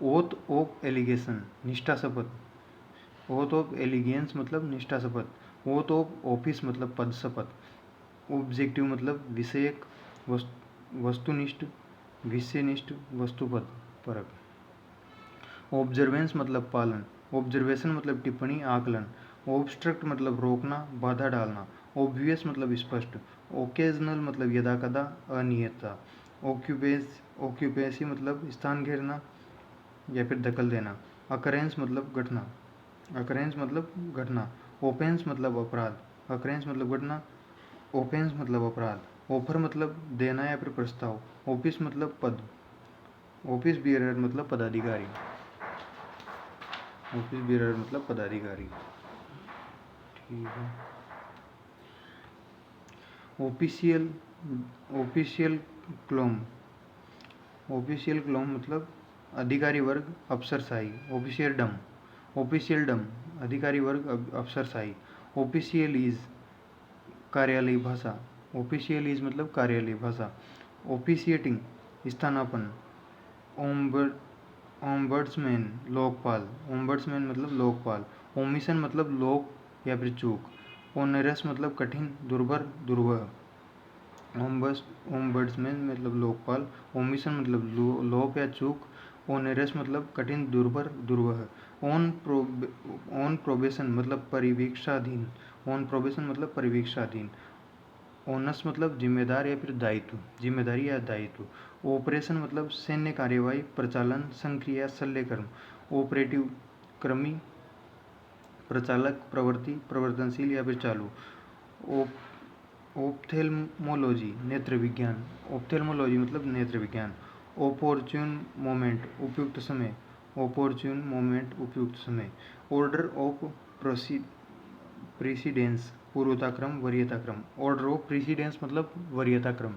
ओथ ऑफ एलिगेशन निष्ठा शपथ। ओथ ऑफ एलिगेंस मतलब निष्ठा शपथ। ओथ ऑफ ऑफिस मतलब पद शपथ। ऑब्जेक्टिव मतलब विषयक वस्तुनिष्ठ विषयनिष्ठ वस्तुपद परक। ऑब्जर्वेंस मतलब पालन। ऑब्जर्वेशन मतलब टिप्पणी आकलन। ऑब्स्ट्रक्ट मतलब रोकना बाधा डालना। ऑब्वियस मतलब स्पष्ट। ओकेजनल मतलब यदाकदा अनियतता। ऑक्यूपेसी मतलब स्थान घेरना या फिर दखल देना। अकरेंस मतलब घटना। अकरेंस मतलब घटना। ओफेंस मतलब अपराध। अकरेंस मतलब घटना। ओफेंस मतलब अपराध। ऑफर मतलब देना या फिर प्रस्ताव। ऑफिस मतलब पद। ऑफिस बियरर मतलब पदाधिकारी। ऑफिस बियरर मतलब पदाधिकारी, ठीक है। ऑफिशियल क्लोम। ऑफिशियल क्लोम मतलब अधिकारी वर्ग अफसरशाही। ऑफिशियल डम अधिकारी वर्ग अफसरशाही। ऑफिशियलीज कार्यालयी भाषा। ऑफिशियलीज मतलब कार्यालयी भाषा। ऑफिशिएटिंग स्थानापन्न। ओम्बड्समैन लोकपाल। ओम्बड्समैन मतलब लोकपाल। ओमिशन मतलब लोक या फिर चूक। ओनरस मतलब कठिन दुर्भर दुर्वह। ओम्बड्समैन मतलब लोकपाल। ओमिशन मतलब लोप या चूक। ओनरस मतलब कठिन दुर्भर दुर्वह। ऑन प्रोबेशन मतलब परिवीक्षाधीन। ऑन प्रोबेशन मतलब परिवीक्षाधीन। ओनस मतलब जिम्मेदार या फिर दायित्व जिम्मेदारी या दायित्व। ऑपरेशन मतलब सैन्य कार्यवाही प्रचालन संक्रिया शल्यकर्म। ऑपरेटिव क्रमी प्रचालक प्रवृत्ति प्रवर्तनशील या फिर चालू। ओप्थेल्मोलॉजी नेत्र विज्ञान। ओप्थेल्मोलॉजी मतलब नेत्र विज्ञान। ओपोर्च्यून मोमेंट उपयुक्त समय। ओपोर्च्यून मोमेंट उपयुक्त समय। ऑर्डर ऑफ प्रेसिडेंस पूर्वता क्रम वरीयता क्रम। ऑर्डर ऑफ प्रेसिडेंस मतलब वरीयता क्रम।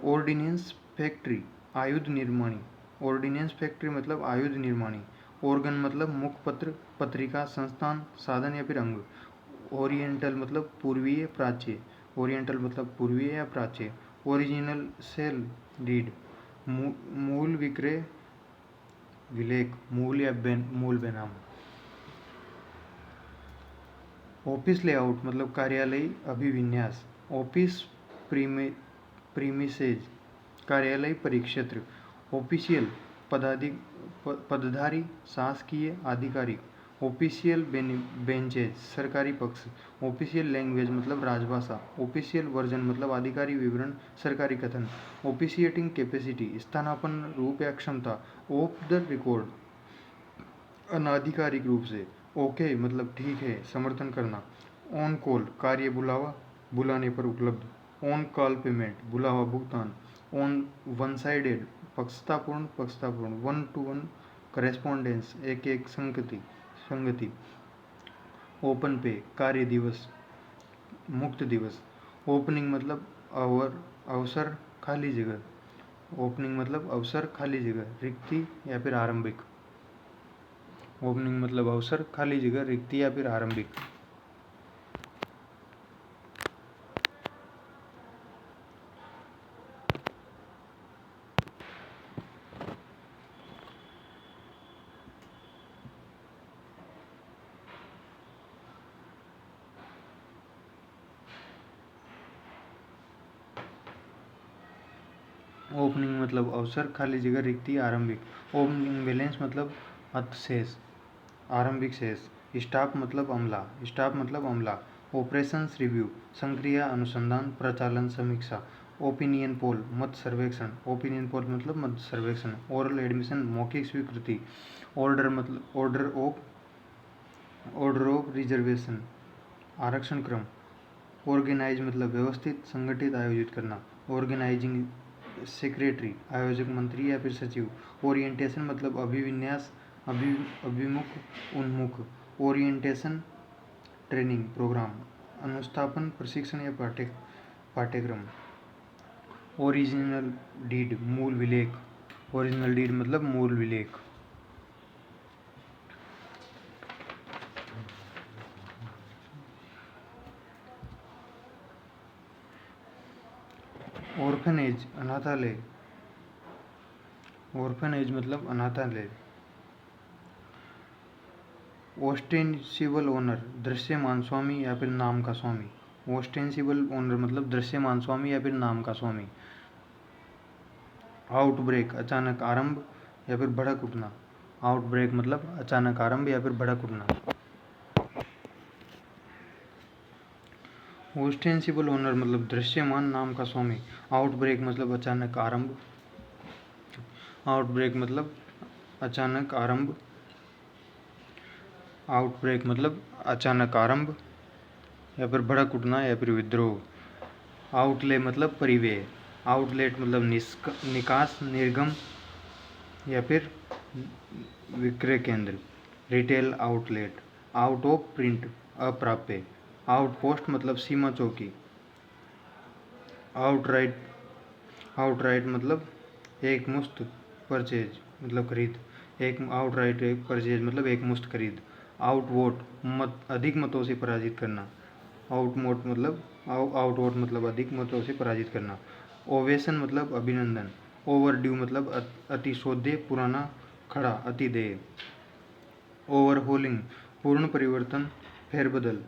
ऑर्डिनेंस फैक्ट्री आयुध निर्माणी। ऑर्डिनेंस फैक्ट्री मतलब आयुध निर्माणी। ऑर्गन मतलब मुखपत्र पत्रिका संस्थान साधन या फिर अंग। ओरिएंटल मतलब पूर्वीय प्राच्य। ओरिएंटल मतलब पूर्वीय या प्राच्य। ओरिजिनल सेल डीड मूल विक्रय विलेख मूल या मूल बेनाम। ऑफिस लेआउट मतलब कार्यालय अभिविन्यास। ऑफिस प्रीमिसेज कार्यालय परिक्षेत्र। ऑफिशियल पदधारी शासकीय आधिकारिक। ऑफिशियल बेंचेज सरकारी पक्ष। ऑफिशियल लैंग्वेज मतलब राजभाषा। ऑफिशियल वर्जन मतलब आधिकारिक विवरण सरकारी कथन। ऑफिशिएटिंग कैपेसिटी स्थानापन्न रूप या क्षमता। ऑफ द रिकॉर्ड अनाधिकारिक रूप से। ओके मतलब ठीक है समर्थन करना। ऑन कॉल कार्य बुलावा बुलाने पर उपलब्ध। ऑन कॉल पेमेंट बुलावा भुगतान। ऑन वन साइडेड पक्षतापूर्ण। वन टू वन करेस्पॉन्डेंस एक एक संगति। ओपन पे कार्य दिवस मुक्त दिवस। ओपनिंग मतलब अवसर खाली जगह। ओपनिंग मतलब अवसर खाली जगह रिक्ति या फिर आरंभिक। ओपनिंग मतलब अवसर खाली जगह रिक्ति या फिर आरंभिक। ओपनिंग मतलब अवसर खाली जगह रिक्ति आरंभिक। ओपनिंग बैलेंस मतलब अतिशेष आरंभिक शेष। स्टाफ मतलब अमला। ऑपरेशंस रिव्यू संक्रिया अनुसंधान प्रचालन समीक्षा। ओपिनियन पोल मत सर्वेक्षण। ओपिनियन पोल मतलब मत सर्वेक्षण। ओरल एडमिशन मौखिक स्वीकृति। ऑर्डर ऑफ रिजर्वेशन आरक्षण क्रम। ऑर्गेनाइज मतलब व्यवस्थित संगठित आयोजित करना। ऑर्गेनाइजिंग सेक्रेटरी आयोजक मंत्री या फिर सचिव। ओरिएंटेशन मतलब अभिविन्यास अभिमुख उन्मुख। ओरिएंटेशन ट्रेनिंग प्रोग्राम अनुस्थापन प्रशिक्षण या पाठ्यक्रम। ओरिजिनल डीड मूल विलेख। ओरिजिनल डीड मतलब मूल विलेख। ऑर्फनेज अनाथालय। ऑर्फनेज मतलब अनाथालय। ओस्टेंसिबल ओनर दृश्यमान स्वामी या फिर नाम का स्वामी। ओस्टेंसिबल ओनर मतलब दृश्यमान स्वामी या फिर नाम का स्वामी। आउटब्रेक अचानक आरंभ या फिर भड़क उठना। आउटब्रेक मतलब अचानक आरंभ या फिर भड़क उठना। ओस्टेंसिबल ओनर मतलब दृश्यमान नाम का स्वामी। आउटब्रेक मतलब अचानक आरंभ। आउटब्रेक मतलब अचानक आरंभ। आउटब्रेक मतलब अचानक आरंभ या फिर भड़क उठना या फिर विद्रोह। आउटले मतलब परिव्यय। आउटलेट मतलब निकास निर्गम या फिर विक्रय केंद्र। Retail outlet. Out of print अप्राप्य। आउटपोस्ट मतलब सीमा चौकी। आउटराइट मतलब एक मुश्त परचेज मतलब खरीद। एक आउटराइट एक परचेज मतलब एक मुश्त खरीद। आउटवोट अधिक मतों से पराजित करना। आउटवोट मतलब अधिक मतों से पराजित करना। ओवेशन मतलब अभिनंदन। ओवरड्यू मतलब अतिशोध्य पुराना खड़ा अतिदेय। ओवरहोलिंग पूर्ण परिवर्तन फेरबदल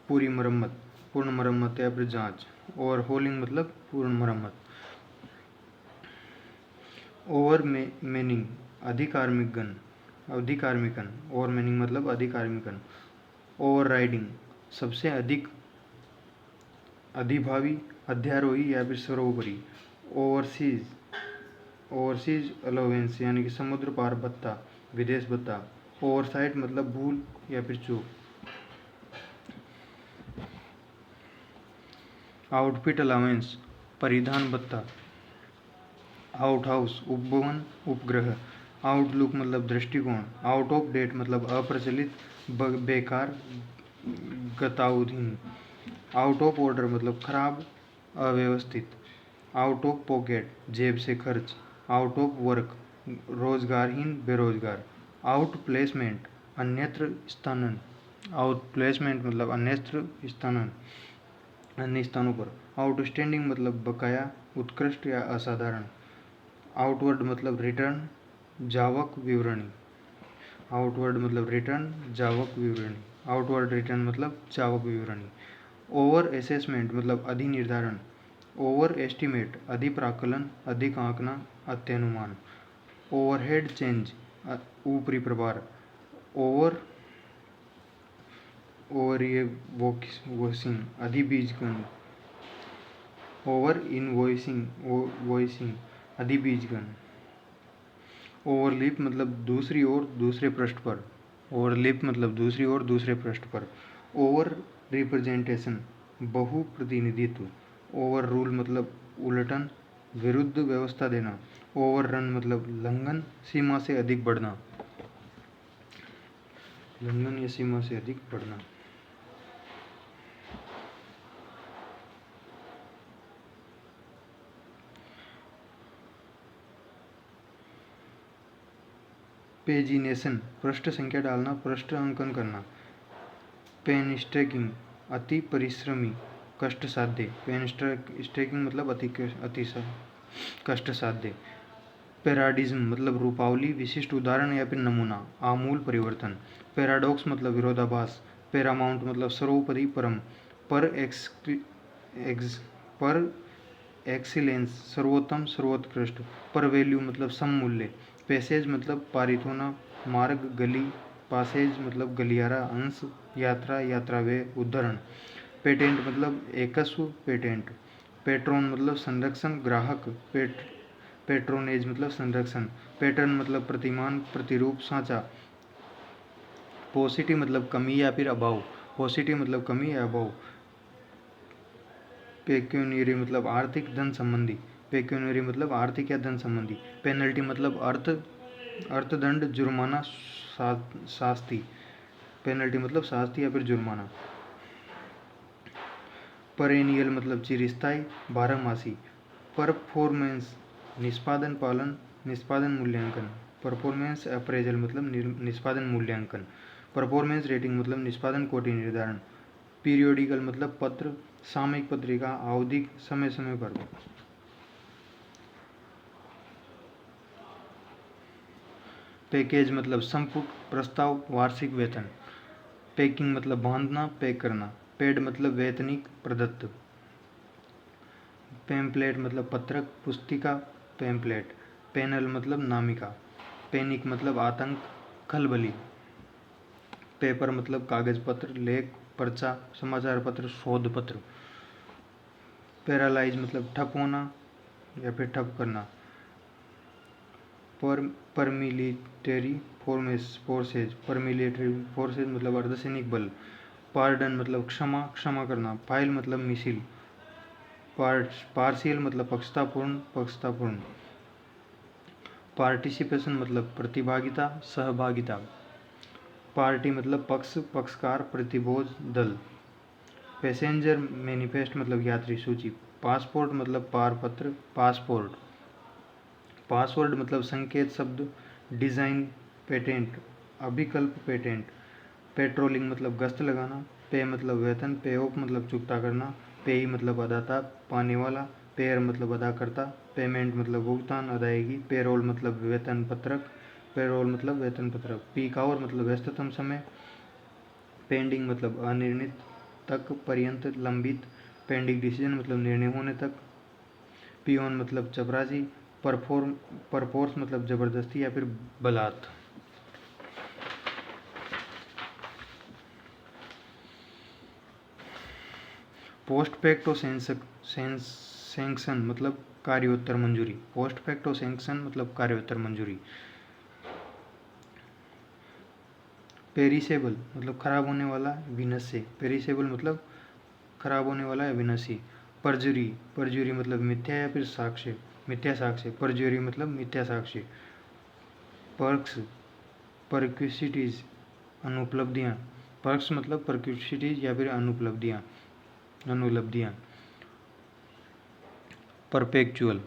पूरी मरम्मत पूर्ण मरम्मत या फिर जांच। ओवरहोलिंग मतलब पूर्ण मरम्मत। ओवरमेनिंग अधिकार्मिकगण ओवरमेनिंग मतलब अधिकार्मिकगण। ओवरराइडिंग सबसे अधिक अधिभावी अध्यारोही या फिर सर्वोपरि। ओवरसीज अलाउंस यानी कि समुद्र पार भत्ता विदेश भत्ता। ओवरसाइट मतलब भूल या फिर चूक। आउटफिट अलाउंस परिधान भत्ता। आउटहाउस उपभवन उपग्रह। आउटलुक मतलब दृष्टिकोण। आउट ऑफ डेट मतलब अप्रचलित बेकार गताउधीन। आउट ऑफ ऑर्डर मतलब खराब, अव्यवस्थित। आउट ऑफ पॉकेट जेब से खर्च। आउट ऑफ वर्क रोजगारहीन, बेरोजगार। आउट प्लेसमेंट अन्यत्र स्थानन। आउट प्लेसमेंट मतलब अन्यत्र स्थानन, अन्य स्थानों पर। आउटस्टैंडिंग मतलब बकाया, उत्कृष्ट या असाधारण। आउटवर्ड मतलब रिटर्न, जावक विवरणी। आउटवर्ड मतलब रिटर्न, जावक विवरणी। आउटवर्ड रिटर्न मतलब जावक विवरणी। ओवर असेसमेंट मतलब अधिनिर्धारण। ओवर एस्टिमेट अधिप्राकलन, अधिक आंकना, अत्यनुमान। ओवरहेड चेंज ऊपरी प्रभार। ओवर ओवर ये वॉशिंग अधिबीजगण। ओवर इनवॉइसिंग वॉइसिंग अधिबीजगण। ओवरलिप मतलब दूसरी ओर, दूसरे पृष्ठ पर। ओवरलिप मतलब दूसरी ओर, दूसरे पृष्ठ पर। ओवर रिप्रेजेंटेशन बहु प्रतिनिधित्व। ओवर रूल मतलब उलटन, विरुद्ध व्यवस्था देना। ओवर रन मतलब लंघन, सीमा से अधिक बढ़ना। लंघन या सीमा से अधिक बढ़ना। पेजिनेशन पृष्ठ संख्या डालना, पृष्ठ अंकन करना। पेन अति परिश्रमी, कष्ट साध्य। पेन स्ट्रेकिंग मतलब अति कष्ट साध्य। पैराडिज्म मतलब रूपावली, विशिष्ट उदाहरण या फिर नमूना, आमूल परिवर्तन। पैराडॉक्स मतलब विरोधाभास। पैरामाउंट मतलब सर्वोपरि, परम। पर एक्सीलेंस सर्वोत्तम, सर्वोत्कृष्ट। पर वैल्यू मतलब सममूल्य। पैसेज मतलब पारित होना, मार्ग, गली। पासेज मतलब गलियारा, अंश, यात्रा, यात्राव्यय, उद्धरण। पेटेंट मतलब एकस्व, पेटेंट। पेट्रोन मतलब संरक्षण, ग्राहक। पेट्रोनेज मतलब संरक्षण। पैटर्न मतलब प्रतिमान, प्रतिरूप, सांचा। पॉसिटी मतलब कमी या फिर अभाव। पॉसिटी मतलब कमी या अभाव। पेक्यूनियरी मतलब आर्थिक, धन संबंधी। पेक्यूनियरी मतलब आर्थिक या धन संबंधी। पेनल्टी मतलब अर्थदंड, जुर्माना, शास्ति। पेनल्टी मतलब शास्ति या फिर जुर्माना। परेनियल मतलब चिरस्थायी, बारहमासी। परफॉर्मेंस निष्पादन, पालन, निष्पादन, मूल्यांकन। परफॉर्मेंस अप्रेजल मतलब निष्पादन मूल्यांकन। परफॉर्मेंस रेटिंग मतलब निष्पादन कोटि निर्धारण। पीरियोडिकल मतलब पत्र, सामयिक, पत्रिका, आवधिक, समय समय पर। पैकेज मतलब संपुट, प्रस्ताव, वार्षिक वेतन। पैकिंग मतलब बांधना, पैक करना। पेड मतलब वेतनिक, प्रदत्त। पैम्पलेट मतलब पत्रक, पुस्तिका, पैम्पलेट। पैनल मतलब नामिका। पैनिक मतलब आतंक, खलबली। पेपर मतलब कागज पत्र, लेख, पर्चा, समाचार पत्र, शोध पत्र। पैरालाइज मतलब ठप होना या फिर ठप करना। परमिलिटरी फोर्सेज। परमिलिटरी फोर्सेज मतलब अर्धसैनिक बल। पार्डन मतलब क्षमा, क्षमा करना। फाइल मतलब मिसिल। पार्शियल मतलब पक्षतापूर्ण, पक्षतापूर्ण। पार्टिसिपेशन मतलब प्रतिभागिता, सहभागिता। पार्टी मतलब पक्ष, पक्षकार, प्रतिभोज, दल। पैसेंजर मैनिफेस्ट मतलब यात्री सूची। पासपोर्ट मतलब पारपत्र, पासपोर्ट। पासवर्ड मतलब संकेत शब्द, डिजाइन, पेटेंट, अभिकल्प, पेटेंट। पेट्रोलिंग मतलब गश्त लगाना। पे मतलब वेतन। पे ऑफ मतलब चुकता करना। पेई मतलब अदाता, पाने वाला। पेयर मतलब अदा करता। पेमेंट मतलब भुगतान, अदायगी। पेरोल मतलब वेतन पत्रक। पेरोल मतलब वेतन पत्रक। पीक आवर मतलब व्यस्ततम समय। पेंडिंग मतलब अनिर्णित तक, पर्यंत, लंबित। पेंडिंग डिसीजन मतलब निर्णय होने तक। पियोन मतलब चपरासी। परफोर्स मतलब जबरदस्ती या फिर बलात्। पोस्ट फैक्टो सैंक्शन मतलब कार्योत्तर मंजूरी। पोस्ट फैक्टो सैंक्शन मतलब कार्योत्तर मंजूरी। पेरिसेबल मतलब खराब होने वाला, विनश्य। पेरिसेबल मतलब खराब होने वाला या विनाशी। परजुरी, परजुरी मतलब मिथ्या या फिर साक्ष्य, मिथ्या साक्ष्य। परजुरी मतलब मिथ्या साक्ष्य। पर्क्स, परक्विसिटीज अनुपलब्धियाँ। पर्क्स मतलब परक्यूसिटीज या फिर अनुपलब्धियाँ। परपेचुअल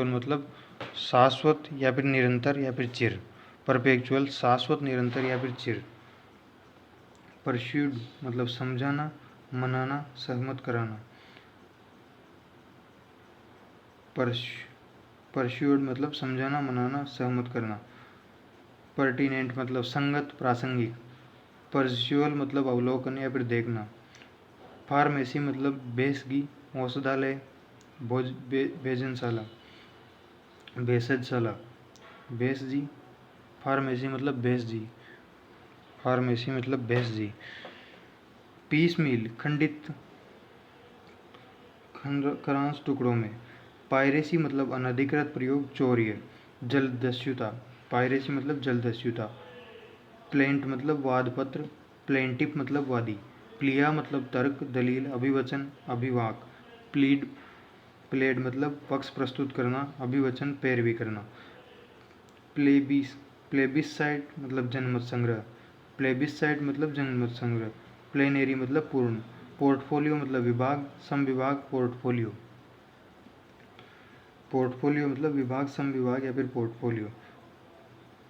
मतलब शाश्वत या फिर निरंतर या फिर चिर। परपेचुअल शाश्वत, निरंतर या फिर चिर। परस्यूड मतलब समझाना, मनाना, सहमत कराना। परस्यूड मतलब समझाना, मनाना, सहमत करना। पर्टिनेंट मतलब संगत, प्रासंगिक। परस्यूअल मतलब अवलोकन या फिर देखना। फार्मेसी मतलब भेषगी, औषधालय, भेषजशाला। भेषजी। फार्मेसी मतलब भेषजी। पीस मील खंडित, खरांश टुकड़ों में। पायरेसी मतलब अनधिकृत प्रयोग, चौर्य। जलदस्युता। पायरेसी मतलब जलदस्युता। प्लेंट मतलब वादपत्र, प्लेंटिफ मतलब वादी। प्लिया मतलब तर्क, दलील, अभिवचन, अभिवाक। प्लेड मतलब पक्ष प्रस्तुत करना, अभिवचन, पैरवी करना। प्लेबिससाइट मतलब जनमत संग्रह। प्लेनरी मतलब पूर्ण। पोर्टफोलियो मतलब विभाग, समविभाग, पोर्टफोलियो मतलब विभाग, समविभाग या फिर पोर्टफोलियो।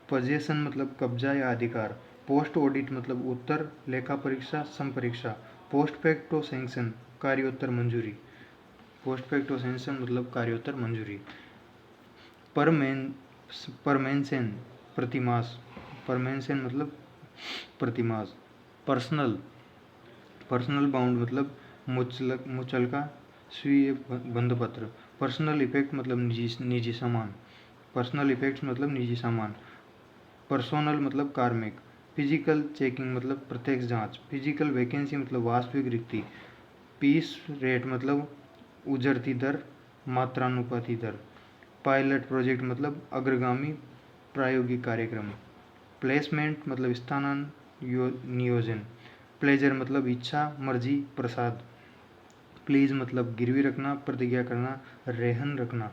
पोजेशन मतलब कब्जा या अधिकार। पोस्ट ऑडिट मतलब उत्तर, लेखा परीक्षा, संपरीक्षा। पोस्ट फैक्टो सैंक्शन कार्योत्तर मंजूरी। मतलब कार्योत्तर मंजूरी। परमेंशन प्रतिमास। मतलब प्रतिमास। पर्सनल बाउंड मतलब मुचलका, स्वीय बंधपत्र। पर्सनल इफेक्ट मतलब निजी सामान। पर्सोनल मतलब कार्मिक। फिजिकल चेकिंग मतलब प्रत्यक्ष जांच। फिजिकल वैकेंसी मतलब वास्तविक रिक्ति। पीस रेट मतलब उजरती दर, मात्रानुपाती दर। पायलट प्रोजेक्ट मतलब अग्रगामी प्रायोगिक कार्यक्रम। प्लेसमेंट मतलब स्थानांतरण, नियोजन। प्लेजर मतलब इच्छा, मर्जी, प्रसाद। प्लीज मतलब गिरवी रखना, प्रतिज्ञा करना, रेहन रखना।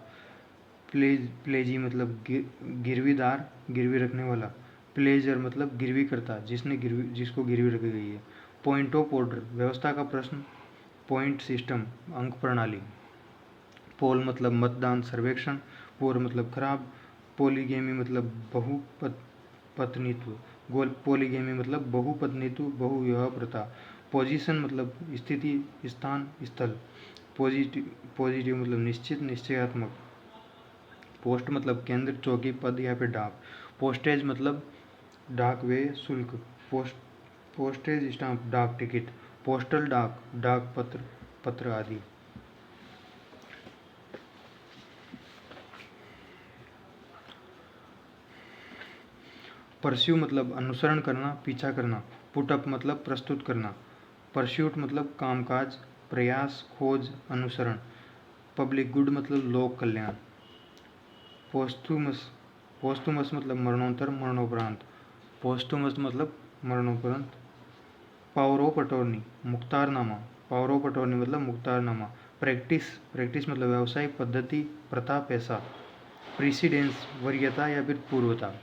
प्लेजी मतलब गिरवीदार, गिरवी रखने वाला। प्लेजर मतलब गिरवी करता, जिसको गिरवी रखी गई है। पॉइंट ऑफ ऑर्डर व्यवस्था का प्रश्न। पॉइंट सिस्टम अंक प्रणाली। पोल मतलब मतदान, सर्वेक्षण। पोर मतलब खराब। पोलीगेमी मतलब बहुपत्नीत्व। पोलीगेमी मतलब बहुपत्नीत्व, बहुविवाह प्रथा। पोजीशन मतलब स्थिति, स्थान, स्थल। पॉजिटिव मतलब निश्चित, निश्चयात्मक। पोस्ट मतलब केंद्र, चौकी, पद या फिर डाक। पोस्टेज मतलब डाक व्यय शुल्क। पोस्टेज स्टाम्प डाक टिकट। पोस्टल डाक पत्र आदि। परस्यू मतलब अनुसरण करना, पीछा करना। पुटअप मतलब प्रस्तुत करना। परस्यूट मतलब कामकाज, प्रयास, खोज, अनुसरण। पब्लिक गुड मतलब लोक कल्याण। पोस्टुमस मतलब मरणोत्तर, मरणोपरांत। पावर ऑफ अटॉर्नी मुख्तारनामा। मतलब मुख्तारनामा। प्रैक्टिस मतलब व्यावसायिक पद्धति, प्रथा, पैसा। प्रीसीडेंस वरीयता या फिर पूर्वता।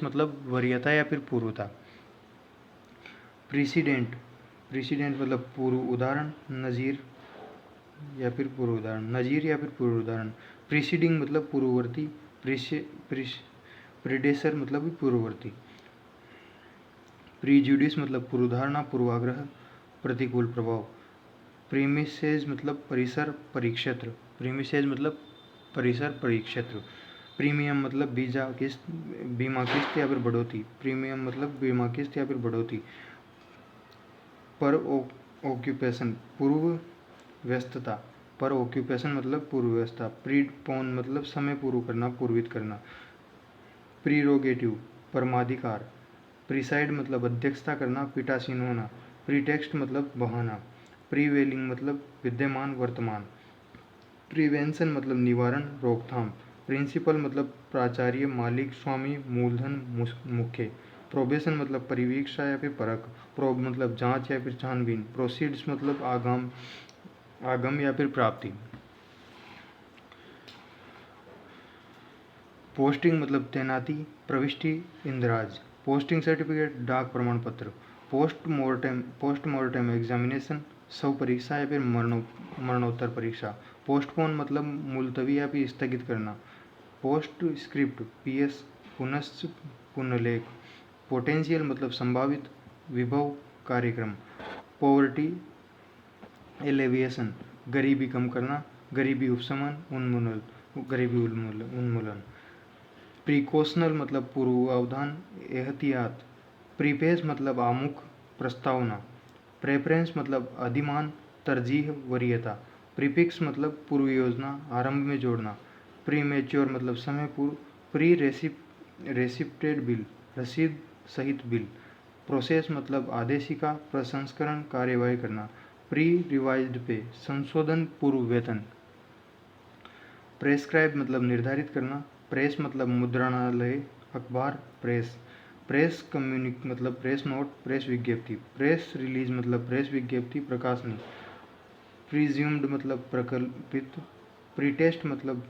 मतलब वरीयता या फिर पूर्वता। प्रीसीडेंट मतलब पूर्व उदाहरण, नजीर या फिर पूर्व उदाहरण। प्रीसीडिंग मतलब पूर्ववर्ती। प्रीडेसर मतलब पूर्ववर्ती। प्रीजुडिस मतलब पूर्वधारणा, पूर्वाग्रह, प्रतिकूल प्रभाव। प्रीमिसेस मतलब परिसर, परिक्षेत्र। प्रीमियम मतलब बीमा किस्त या फिर बढ़ोतरी। पर ऑक्यूपेशन पूर्व व्यस्तता। मतलब पूर्व व्यस्तता। प्रीपोन मतलब समय पूर्व करना, पूर्वित करना। प्रीरोगेटिव परमाधिकार। प्रीसाइड मतलब अध्यक्षता करना, पीठासीन होना। प्रीटेक्स्ट मतलब बहाना। प्रीवेलिंग मतलब विद्यमान, वर्तमान। प्रिवेंशन मतलब निवारण, रोकथाम। प्रिंसिपल मतलब प्राचार्य, मालिक, स्वामी, मूलधन, मुख्य। प्रोबेशन मतलब परिवीक्षा या फिर परख। प्रोब मतलब जांच या फिर छानबीन। प्रोसीड्स मतलब आगम या फिर प्राप्ति। पोस्टिंग मतलब तैनाती, प्रविष्टि, इंदराज। पोस्टिंग सर्टिफिकेट डाक प्रमाण पत्र। पोस्टमॉर्टम एग्जामिनेशन, शव परीक्षा या फिर मरणोत्तर परीक्षा। पोस्टपोन मतलब मुलतवी या फिर स्थगित करना। पोस्ट स्क्रिप्ट PS पुनश्च पुनर्लेख। पोटेंशियल मतलब संभावित विभव कार्यक्रम। पॉवर्टी एलिविएशन गरीबी कम करना, गरीबी उपशमन उन्मूलन, गरीबी उन्मूलन। प्रिकॉशनल मतलब पूर्वावधान एहतियात। प्रीफेस मतलब आमुख प्रस्तावना। प्रेफरेंस मतलब अधिमान तरजीह वरीयता। प्रीफिक्स मतलब पूर्व योजना आरंभ में जोड़ना। प्री मेच्योर मतलब समय पूर्व। प्री रेसिप्टेड बिल रसीद सहित बिल। प्रोसेस मतलब आदेशिका प्रसंस्करण कार्यवाही करना। प्री रिवाइज्ड पे संशोधन पूर्व वेतन। प्रेस्क्राइब मतलब निर्धारित करना। प्रेस मतलब मुद्रणालय अखबार प्रेस। प्रेस कम्युनिक मतलब प्रेस नोट प्रेस विज्ञप्ति। प्रेस रिलीज मतलब प्रेस विज्ञप्ति प्रकाशनी। प्रीज्यूम्ड मतलब प्रकल्पित। प्रीटेस्ट मतलब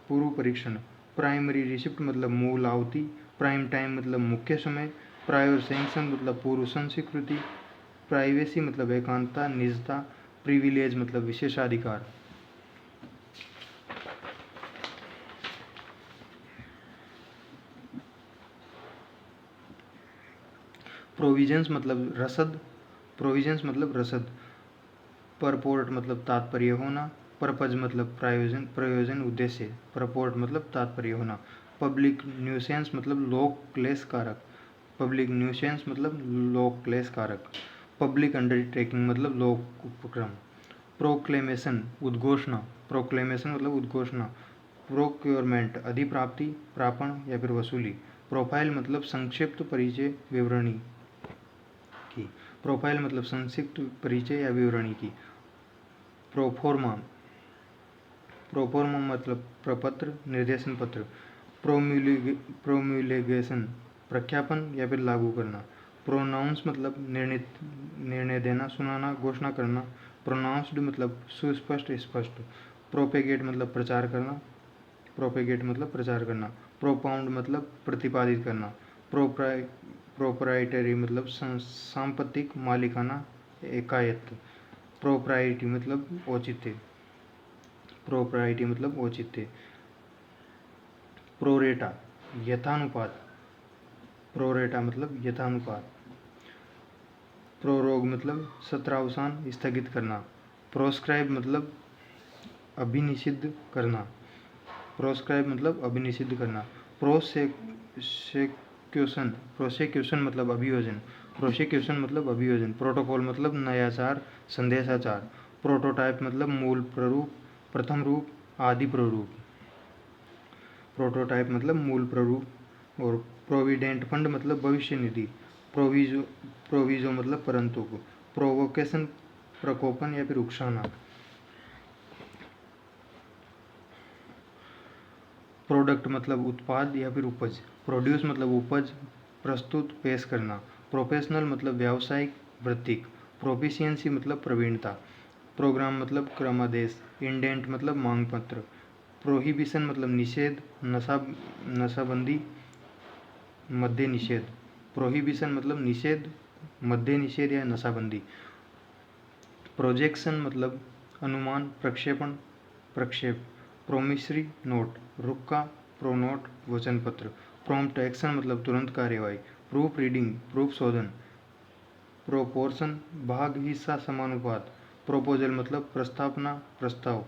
पूर्व परीक्षण। प्राइमरी रिसिप्ट मतलब मूल आवती। प्राइम टाइम मतलब मुख्य समय। प्रायर सैंक्शन मतलब पूर्व संस्वीकृति। प्राइवेसी मतलब एकांतता निजता। प्रिविलेज मतलब विशेषाधिकार। प्रोविजंस मतलब रसद। प्रोविजंस मतलब रसद। परपोर्ट मतलब तात्पर्य होना। पर्पज मतलब प्रयोजन उद्देश्य। परपोर्ट मतलब तात्पर्य होना। पब्लिक न्यूसेंस मतलब लोक क्लेश कारक। पब्लिक न्यूसेंस मतलब लोक क्लेश कारक। पब्लिक अंडरटेकिंग मतलब लोक उपक्रम। प्रोक्लेमेशन उद्घोषणा। प्रोक्लेमेशन मतलब उद्घोषणा। प्रोक्योरमेंट अधिप्राप्ति प्रापण या फिर वसूली। प्रोफाइल मतलब संक्षिप्त परिचय विवरणी की। प्रोफाइल मतलब संक्षिप्त परिचय या विवरणी की। प्रोफोर्मा। प्रोफोर्मा मतलब प्रपत्र निर्देशन पत्र। प्रोम्यूलेगेशन प्रख्यापन या फिर लागू करना। प्रोनाउंस मतलब निर्णय देना सुनाना घोषणा करना। प्रोनाउंस्ड मतलब सुस्पष्ट स्पष्ट। प्रोपेगेट मतलब प्रचार करना। प्रोपेगेट मतलब प्रचार करना। प्रोपाउंड मतलब प्रतिपादित करना। प्रोप्राइटरी मतलब सांपत्तिक मालिकाना एकायत्त। प्रोप्राइटी मतलब औचित्य। प्रोप्राइटी मतलब औचित्य। प्रोरेटा यथानुपात। प्रोरेटा मतलब यथानुपात। प्रोरोग मतलब सत्रावसान स्थगित करना। प्रोस्क्राइब मतलब अभिनिषिद्ध करना। प्रोस्क्राइब मतलब अभिनिषिद्ध करना। प्रोसेक्यूशन मतलब अभियोजन। प्रोसिक्यूशन मतलब अभियोजन। प्रोटोकॉल मतलब नयाचार संदेशाचार। प्रोटोटाइप मतलब मूल प्रारूप प्रथम रूप आदि प्रारूप। प्रोटोटाइप मतलब मूल प्रारूप। और प्रोविडेंट फंड मतलब भविष्य निधि। प्रोविजो मतलब परंतु। प्रोवोकेशन प्रकोपन या फिर उकसाना। प्रोडक्ट मतलब उत्पाद या फिर उपज। प्रोड्यूस मतलब उपज प्रस्तुत पेश करना। प्रोफेशनल मतलब व्यावसायिक वृत्तिक। प्रोफिशिएंसी मतलब प्रवीणता। प्रोग्राम मतलब क्रमादेश। इंडेंट मतलब मांग पत्र। प्रोहिबिशन मतलब निषेध नशाबंदी मद्य निषेध। प्रोहिबिशन मतलब निषेध मद्य निषेध या नशाबंदी। प्रोजेक्शन मतलब अनुमान प्रक्षेपण प्रक्षेप। प्रोमिसरी नोट रुक्का प्रोनोट वचन पत्र। प्रॉम्प्ट एक्शन मतलब तुरंत कार्यवाही। प्रूफ रीडिंग प्रूफ शोधन। प्रोपोर्शन भाग हिस्सा समानुपात। प्रोपोजल मतलब प्रस्तावना प्रस्ताव।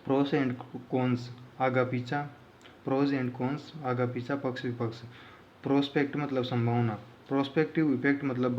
प्रोस एंड कॉन्स आगा पीछा। प्रोज एंड कॉन्स आगा पीछा पक्ष विपक्ष। प्रोस्पेक्ट मतलब संभावना। प्रोस्पेक्टिव इफेक्ट मतलब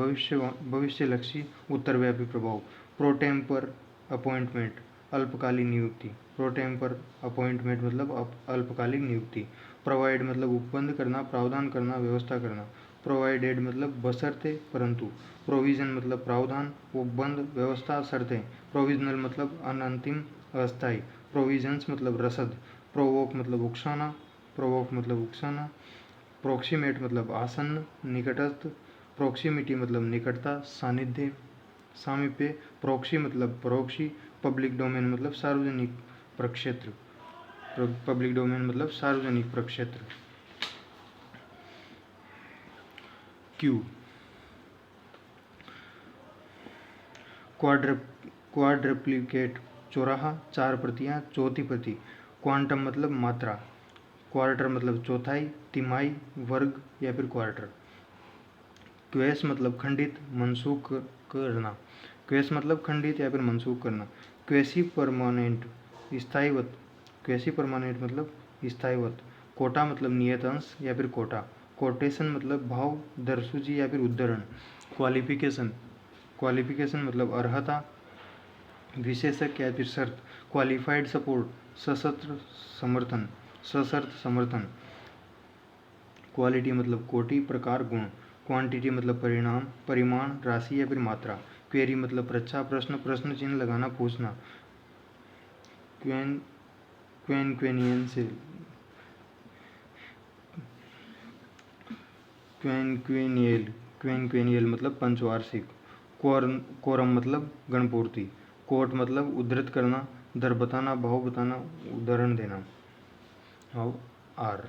भविष्यलक्षी उत्तरव्यापी प्रभाव। प्रोटेम्पर अपॉइंटमेंट अल्पकालीन नियुक्ति। प्रोटेम्पर अपॉइंटमेंट मतलब अल्पकालिक नियुक्ति। प्रोवाइड मतलब उपबंध करना प्रावधान करना व्यवस्था करना। प्रोवाइडेड मतलब बशर्ते परंतु। प्रोविजन मतलब प्रावधान उपबंध व्यवस्था शर्तें। प्रोविजनल मतलब अनंतिम अस्थायी। प्रोविजंस मतलब रसद। प्रोवोक मतलब उकसाना। प्रोवोक मतलब उकसाना। प्रोक्सीमेट मतलब आसन्न निकटस्थ। प्रोक्सीमिटी मतलब निकटता सानिध्य सामीप्य। प्रोक्सी मतलब परोक्षी। पब्लिक डोमेन मतलब सार्वजनिक प्रक्षेत्र। पब्लिक डोमेन मतलब सार्वजनिक प्रक्षेत्र। क्यू क्वाड्रप्लिकेट चौराहा, 4 प्रतियाँ, चौथी प्रति। क्वांटम मतलब मात्रा। क्वार्टर मतलब चौथाई, तिमाही, वर्ग या फिर क्वार्टर। क्वेस मतलब खंडित, मनसूख करना। क्वेस मतलब खंडित या फिर मनसूख करना। क्वेसी परमानेंट स्थायीवत। क्वेसी परमानेंट मतलब स्थायीवत। कोटा मतलब नियत अंश या फिर कोटा। कोटेशन मतलब भाव, दरसूची या फिर उद्धरण। क्वालिफिकेशन। क्वालिफिकेशन मतलब अर्हता, विशेषक या फिर शर्त। क्वालिफाइड सपोर्ट, सशस्त्र समर्थन, सशर्त समर्थन। क्वालिटी मतलब कोटि, प्रकार, गुण। क्वांटिटी मतलब परिणाम, परिमाण, राशि या फिर मात्रा। क्वेरी मतलब परीक्षा, प्रश्न, प्रश्न चिन्ह लगाना, पूछना। क्वेन क्वेनक्वेनियंशियल क्वेनक्वेनियल क्वेनक्वेनियल मतलब पंचवार्षिक। कोरम मतलब गणपूर्ति। कोट मतलब उद्धृत करना, दर बताना, भाव बताना, उदाहरण देना। How are